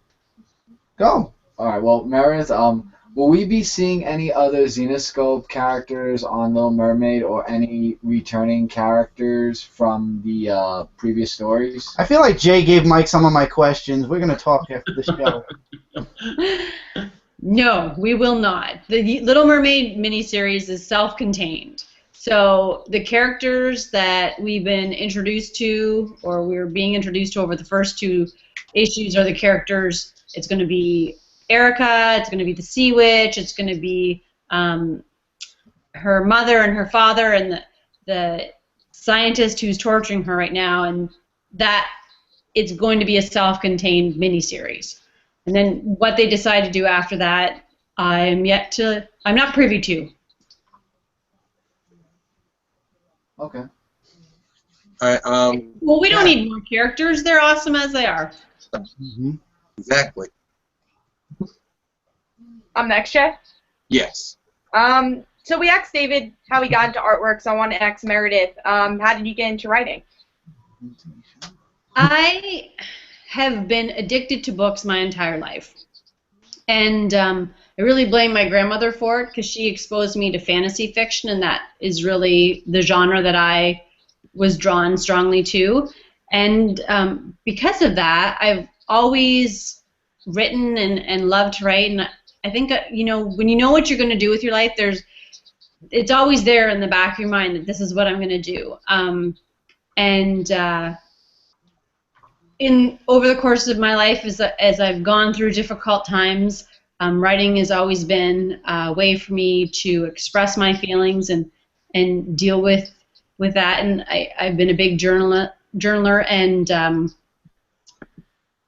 Go. All right. Well, Meredith, will we be seeing any other Zenescope characters on Little Mermaid, or any returning characters from the previous stories? I feel like Jay gave Mike some of my questions. We're going to talk after the show. No, we will not. The Little Mermaid miniseries is self-contained. So the characters that we've been introduced to, or we're being introduced to over the first 2 issues, are the characters. It's going to be Erica, it's going to be the Sea Witch, it's going to be her mother and her father and the scientist who's torturing her right now, and that it's going to be a self-contained miniseries. And then what they decide to do after that, I'm not privy to. Okay. All right. Well, we don't need more characters. They're awesome as they are. Mm-hmm. Exactly. I'm next, Jay? Yes. So we asked David how he got into artwork, so I want to ask Meredith, how did you get into writing? I have been addicted to books my entire life. And I really blame my grandmother for it because she exposed me to fantasy fiction, and that is really the genre that I was drawn strongly to, and because of that, I've always written and loved to write. And I think you know, when you know what you're going to do with your life, it's always there in the back of your mind that this is what I'm going to do. Over the course of my life, as I've gone through difficult times, writing has always been a way for me to express my feelings and deal with that. And I've been a big journaler, and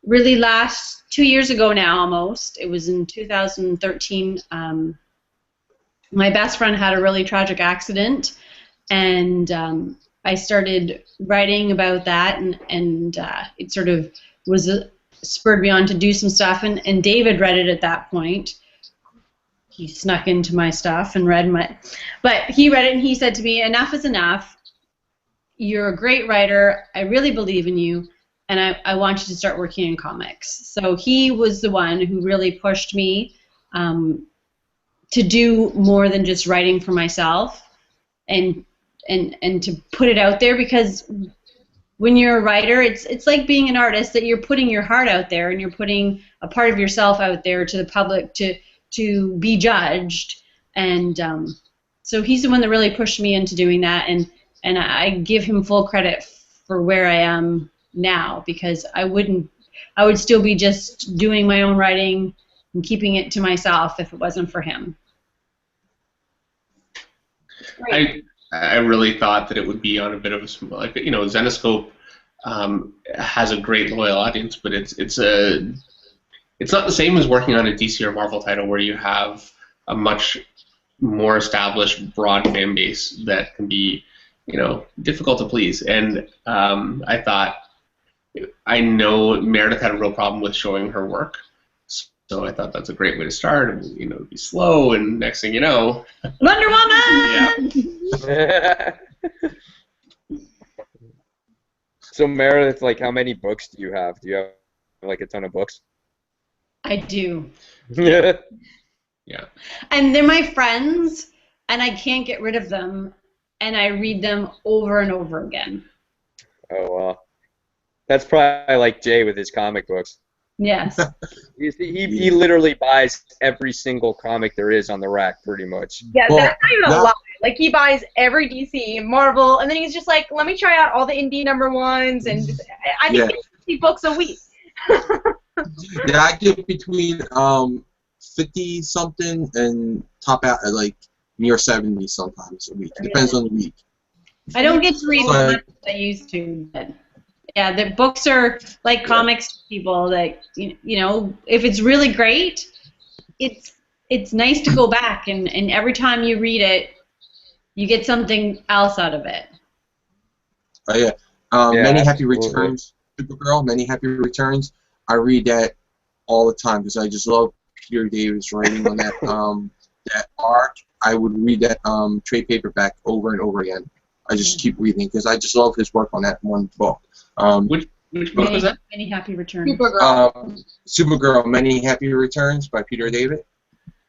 really last 2 years ago now, almost, it was in 2013, my best friend had a really tragic accident, and I started writing about that, and it sort of was spurred me on to do some stuff, and David read it at that point. He snuck into my stuff and read but he read it and he said to me, "Enough is enough. You're a great writer. I really believe in you, and I want you to start working in comics." So he was the one who really pushed me to do more than just writing for myself, and to put it out there, because when you're a writer, it's like being an artist, that you're putting your heart out there and you're putting a part of yourself out there to the public to be judged. And so he's the one that really pushed me into doing that, and I give him full credit for where I am now, because I would still be just doing my own writing and keeping it to myself if it wasn't for him. I really thought that it would be on a bit of a, like, you know, Zenescope has a great loyal audience, but it's not the same as working on a DC or Marvel title where you have a much more established broad fan base that can be, you know, difficult to please. And I know Meredith had a real problem with showing her work. So I thought that's a great way to start, and, you know, be slow, and next thing you know, Wonder Woman! Yeah. So Meredith, like, how many books do you have? Do you have like a ton of books? I do. Yeah. Yeah. And they're my friends, and I can't get rid of them, and I read them over and over again. Oh, wow. That's probably like Jay with his comic books. Yes. He literally buys every single comic there is on the rack, pretty much. Yeah, Well, that's not even a lie. Like, he buys every DC, Marvel, and then he's just like, let me try out all the indie #1s, and just, I think he 50 books a week. Yeah, I get between 50 something and top out at like near 70 sometimes a week. Depends on the week. I don't get to read as So, much as I used to, but yeah, the books are like comics to people that, you know, if it's really great, it's nice to go back, and every time you read it, you get something else out of it. Oh yeah. Yeah, Many Happy absolutely. Returns, Supergirl, Many Happy Returns. I read that all the time because I just love Peter Davis writing on that that arc. I would read that trade paperback over and over again. I just keep reading because I just love his work on that one book. Which book was that? Many Happy Returns. Supergirl. Supergirl, Many Happy Returns by Peter David.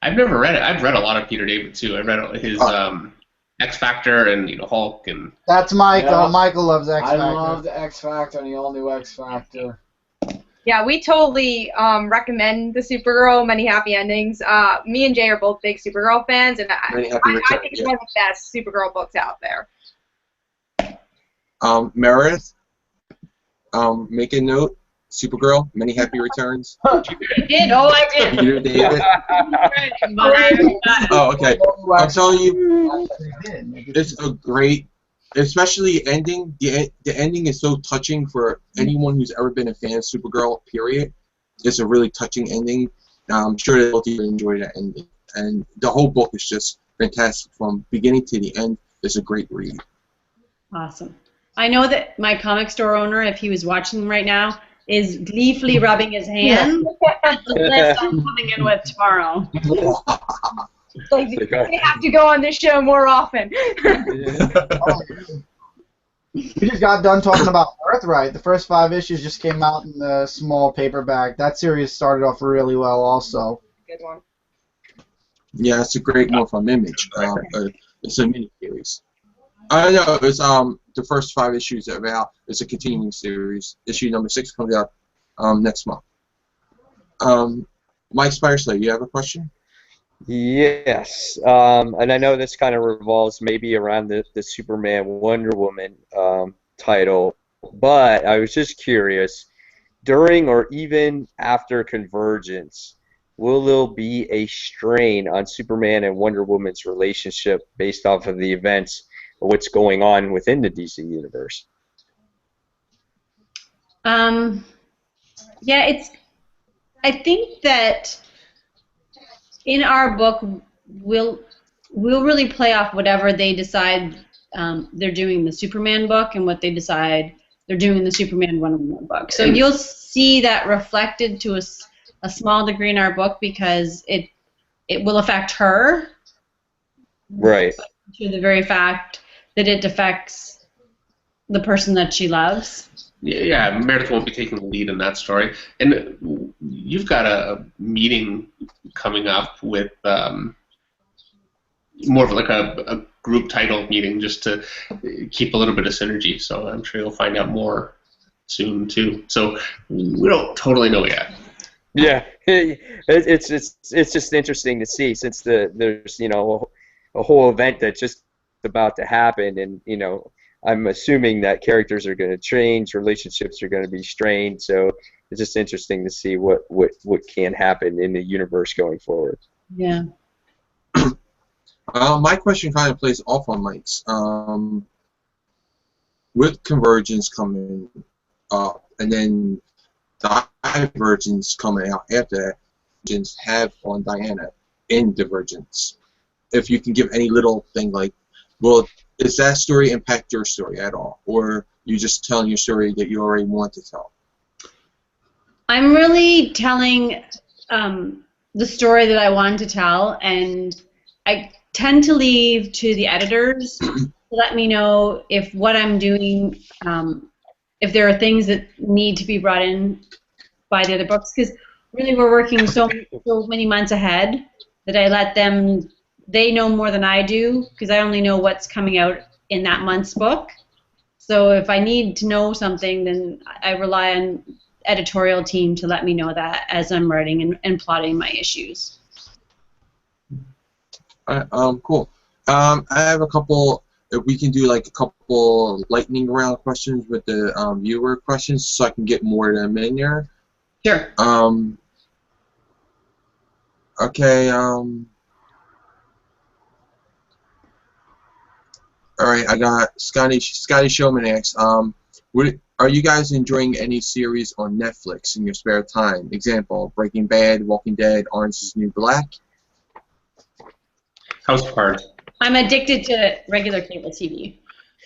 I've never read it. I've read a lot of Peter David too. I read his X Factor and, you know, Hulk and. That's Michael. Yeah. Michael loves X Factor. I love the X Factor and the all-new X Factor. Yeah, we totally recommend the Supergirl Many Happy Endings. Me and Jay are both big Supergirl fans, and Many Happy I Returns. think it's one of the best Supergirl books out there. Meredith, make a note. Supergirl, Many Happy Returns. I did. Oh, I did. Peter David. Oh, okay. I'm telling you, it's a great, especially ending. The ending is so touching for anyone who's ever been a fan of Supergirl. Period. It's a really touching ending. I'm sure they'll enjoy that ending, and the whole book is just fantastic from beginning to the end. It's a great read. Awesome. I know that my comic store owner, if he was watching right now, is gleefully rubbing his hands. That's the list I'm coming in with tomorrow. Like, they have to go on this show more often. We just got done talking about Birthright. The first 5 issues just came out in the small paperback. That series started off really well also. Good one. Yeah, it's a great one from Image. It's a mini series. I know it's the first 5 issues are out. It's a continuing series. Issue number 6 comes out next month. Mike Spiresley, you have a question? Yes, and I know this kind of revolves maybe around the Superman Wonder Woman title, but I was just curious, during or even after Convergence, will there be a strain on Superman and Wonder Woman's relationship based off of the events of what's going on within the DC universe? Yeah, I think that in our book we'll really play off whatever they decide they're doing in the Superman book and what they decide they're doing in the Superman Wonder Woman book. So you'll see that reflected to a small degree in our book because it will affect her. Right. To the very fact that it affects the person that she loves. Yeah, Meredith won't be taking the lead in that story. And you've got a meeting coming up with more of like a group title meeting just to keep a little bit of synergy. So I'm sure you'll find out more soon too. So we don't totally know yet. Yeah, it's just interesting to see since there's a whole event that's just about to happen, and I'm assuming that characters are going to change, relationships are going to be strained, so it's just interesting to see what can happen in the universe going forward. Yeah. My question kind of plays off on Mike's. With Convergence coming up, and then Divergence coming out after that, Divergence have on Diana in Divergence. If you can give any little thing like, well, does that story impact your story at all? Or you just telling your story that you already want to tell? I'm really telling the story that I want to tell, and I tend to leave to the editors to let me know if what I'm doing, if there are things that need to be brought in by the other books, because really we're working so many months ahead that I let them, they know more than I do, because I only know what's coming out in that month's book. So if I need to know something, then I rely on editorial team to let me know that as I'm writing and plotting my issues. Cool. I have a couple. If we can do like a couple lightning round questions with the viewer questions, so I can get more of them in there. Sure. Okay. All right. I got Scotty Showman asks, are you guys enjoying any series on Netflix in your spare time? Example: Breaking Bad, Walking Dead, Orange is the New Black. House of Cards. I'm addicted to regular cable TV.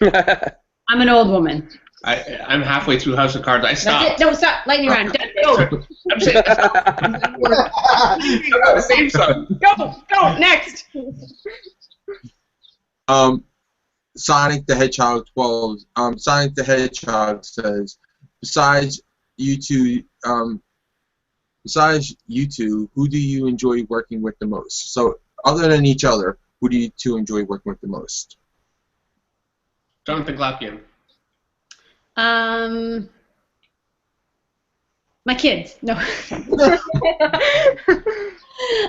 I'm an old woman. I'm halfway through House of Cards. I stopped. That's it. No, stop. Lightning round. Go. I'm saying, I gotta save some. Go, next. Sonic the Hedgehog 12. Sonic the Hedgehog says, besides you two, who do you enjoy working with the most? So, other than each other, who do you two enjoy working with the most? Jonathan Glapian. My kids. No.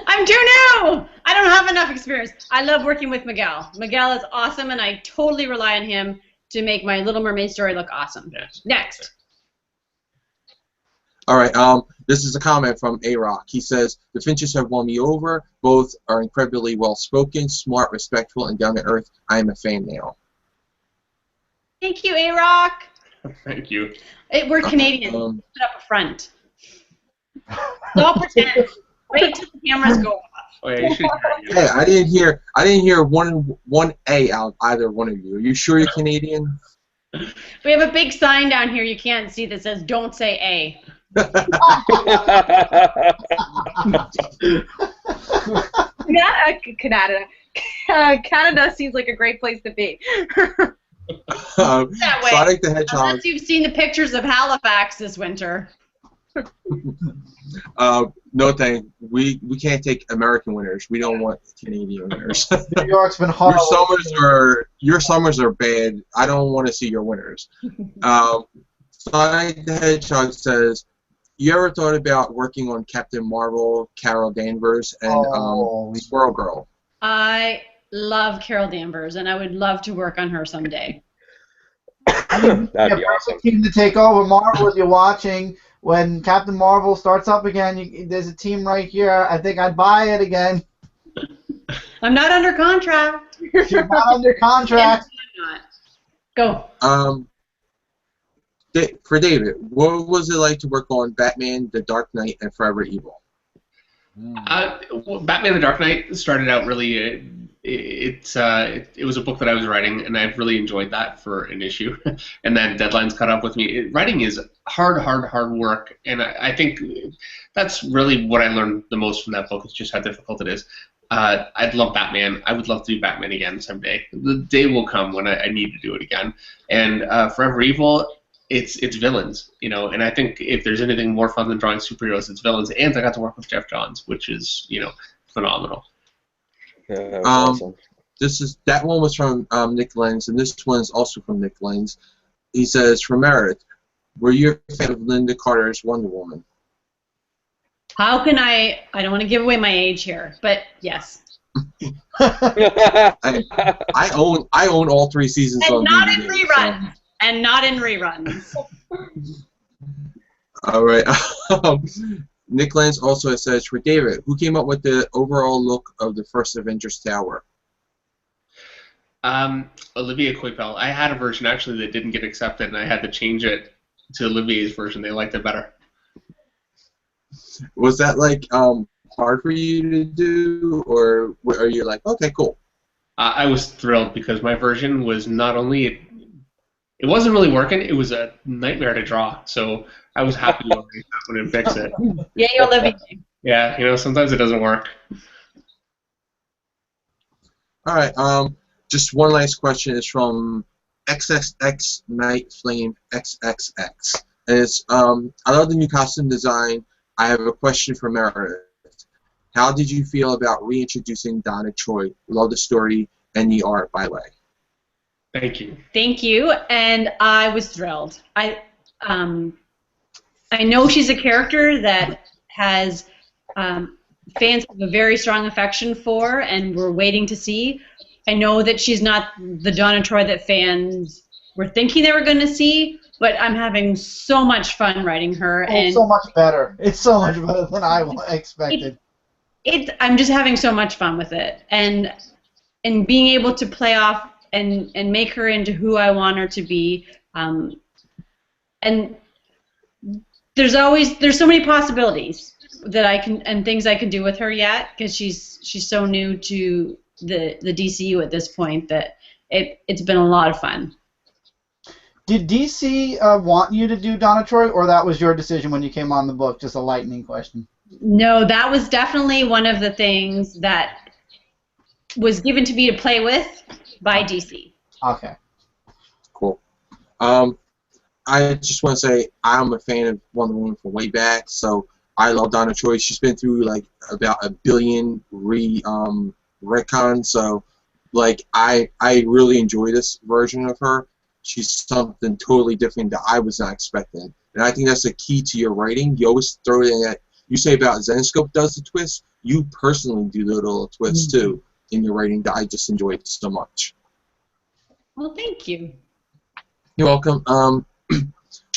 I'm too new. I don't have enough experience. I love working with Miguel. Miguel is awesome, and I totally rely on him to make my Little Mermaid story look awesome. Yes. Next. All right. This is a comment from A-Rock. He says, the Finches have won me over. Both are incredibly well-spoken, smart, respectful, and down-to-earth. I am a fan now. Thank you, A-Rock. Thank you. We're Canadian. Put up a front. Don't pretend. Wait till the cameras go off. Oh yeah, you should. Hey, I didn't hear one A out of either one of you. Are you sure you're Canadian? We have a big sign down here you can't see that says "Don't say A." Canada seems like a great place to be. That way. Sonic the Hedgehog. Unless you've seen the pictures of Halifax this winter. No, thank. We can't take American winners. We don't want Canadian winners. New York's been horrible. Your summers are bad. I don't want to see your winners. Sonic the Hedgehog says, "You ever thought about working on Captain Marvel, Carol Danvers, and Squirrel Girl?" I love Carol Danvers, and I would love to work on her someday. That'd be awesome. Team to take over Marvel if you're watching. When Captain Marvel starts up again, there's a team right here. I think I'd buy it again. I'm not under contract. You're not under contract. I'm not. Go. For David, what was it like to work on Batman, The Dark Knight, and Forever Evil? Well, Batman: The Dark Knight started out really. It was a book that I was writing, and I've really enjoyed that for an issue. And then deadlines caught up with me. Writing is hard work, and I think that's really what I learned the most from that book. Is just how difficult it is. I'd love Batman. I would love to do Batman again someday. The day will come when I need to do it again. And Forever Evil, it's villains, and I think if there's anything more fun than drawing superheroes, it's villains. And I got to work with Jeff Johns, which is phenomenal. Yeah, that was awesome. That one was from Nick Lenz, and this one is also from Nick Lenz. He says, "From Meredith, were you a fan of Linda Carter's Wonder Woman?" How can I don't want to give away my age here, but yes. I own all 3 seasons And on not DVD, in reruns. And not in reruns. All right. Nick Lenz also says, "For David, who came up with the overall look of the first Avengers Tower?" Olivia Coipel. I had a version actually that didn't get accepted, and I had to change it to Olivia's version. They liked it better. Was that hard for you to do, or are you like, okay, cool? I was thrilled because my version was not only it wasn't really working, it was a nightmare to draw. So I was happy when it fixed it. Yeah, you're living. Yeah, sometimes it doesn't work. All right. Just one last question is from XXX Night Flame XXX, and it's I love the new costume design. I have a question for Meredith. How did you feel about reintroducing Donna Troy? Love the story and the art, by the way. Thank you. Thank you, and I was thrilled. I know she's a character that has fans have a very strong affection for, and we're waiting to see. I know that she's not the Donna Troy that fans were thinking they were going to see, but I'm having so much fun writing her. It's so much better. It's so much better than I expected. I'm just having so much fun with it, and being able to play off and make her into who I want her to be. And there's so many possibilities that I can and things I can do with her yet, because she's so new to the DCU at this point that it's been a lot of fun. Did DC want you to do Donna Troy, or that was your decision when you came on the book? Just a lightning question. No, that was definitely one of the things that was given to me to play with by DC. Okay. Cool. I just want to say I'm a fan of Wonder Woman from way back, so I love Donna Troy. She's been through about 1 billion retcons, so I really enjoy this version of her. She's something totally different that I was not expecting, and I think that's the key to your writing. You always throw it in that. You say about Zenescope does the twist. You personally do the little twists too in your writing that I just enjoyed so much. Well, thank you. You're welcome.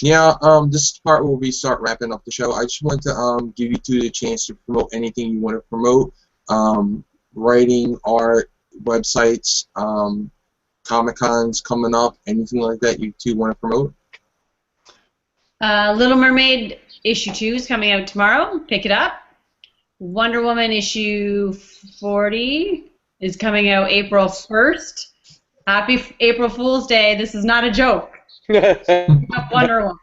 This is the part where we start wrapping up the show. I just want to give you two the chance to promote anything you want to promote. Writing, art, websites, Comic-Cons coming up, anything like that you two want to promote? Little Mermaid issue 2 is coming out tomorrow. Pick it up. Wonder Woman issue 40 is coming out April 1st. Happy April Fool's Day. This is not a joke. Wonder Woman.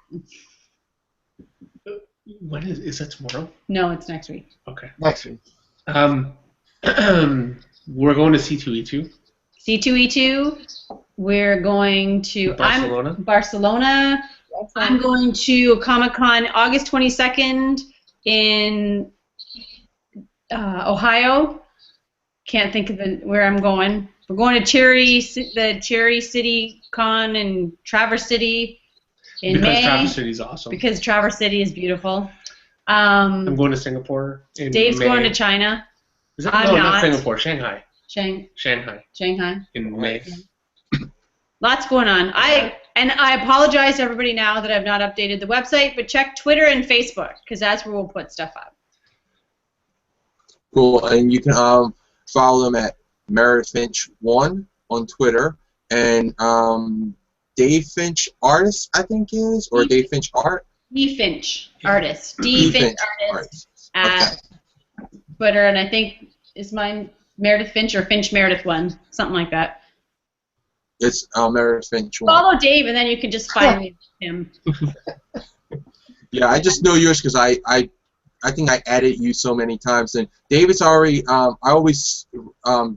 When is that tomorrow? No, it's next week. Okay. Next week. We're going to C2E2. C2E2. We're going to Barcelona. Barcelona. I'm going to Comic-Con August 22nd in Ohio. Can't think of where I'm going. We're going to the Cherry City Con in Traverse City in Because May. Traverse City is awesome. Because Traverse City is beautiful. I'm going to Singapore in Dave's May. going to China. I'm not Singapore, Shanghai. Shanghai. In May. Lots going on. I apologize to everybody now that I've not updated the website, but check Twitter and Facebook because that's where we'll put stuff up. Cool, and you can follow them at Meredith Finch 1 on Twitter, and Dave Finch Artist, I think is, or Dave Finch Art. D Finch Artist. D Finch Artist at Twitter, and I think is mine Meredith Finch or Finch Meredith 1, something like that. It's Meredith Finch 1. Follow Dave, and then you can just find him. Yeah, I just know yours because I think I added you so many times, and David's already. I always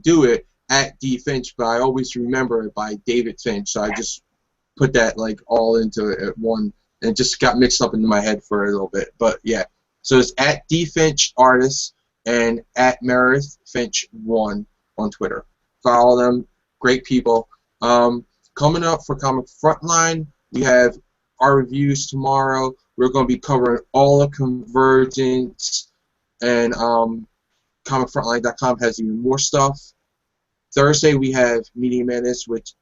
do it at D Finch, but I always remember it by David Finch, so I just put that like all into it at one, and it just got mixed up into my head for a little bit. But yeah, so it's at D Finch Artist and at Meredith Finch 1 on Twitter. Follow them, great people. Coming up for Comic Frontline, we have our reviews tomorrow. We're going to be covering all of Convergence, and ComicFrontline.com has even more stuff. Thursday we have Media Madness with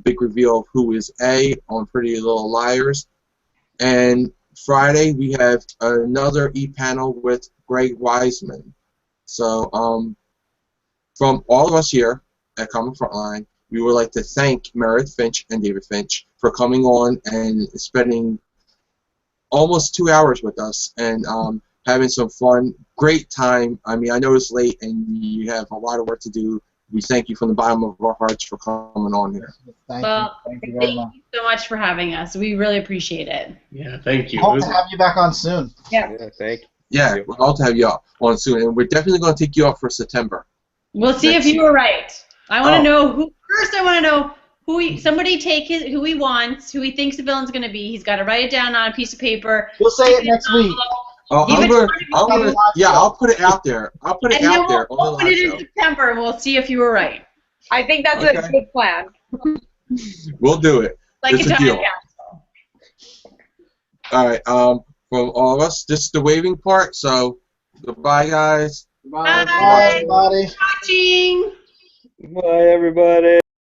big reveal of who is A on Pretty Little Liars, and Friday we have another e-panel with Greg Wiseman. So from all of us here at Comic Frontline, we would like to thank Meredith Finch and David Finch for coming on and spending almost 2 hours with us and having some fun. Great time. I mean, I know it's late and you have a lot of work to do. We thank you from the bottom of our hearts for coming on here. Thank you very much. Thank you so much for having us. We really appreciate it. Yeah, thank you. Hope to have you back on soon. Yeah. Thank you. Yeah, we'd love to have you on soon, and we're definitely going to take you up for September. We'll see if you were right. I want to know who. First, I want to know who. Somebody take who he wants, who he thinks the villain's going to be. He's got to write it down on a piece of paper. We'll say it next week. I'll put it out there. I'll put it out there on the open it in live show. September, and we'll see if you were right. I think that's a good plan. We'll do it. Like it's a deal. All right. From all of us, this is the waving part. So, goodbye, guys. Bye, everybody. Watching. Bye, everybody.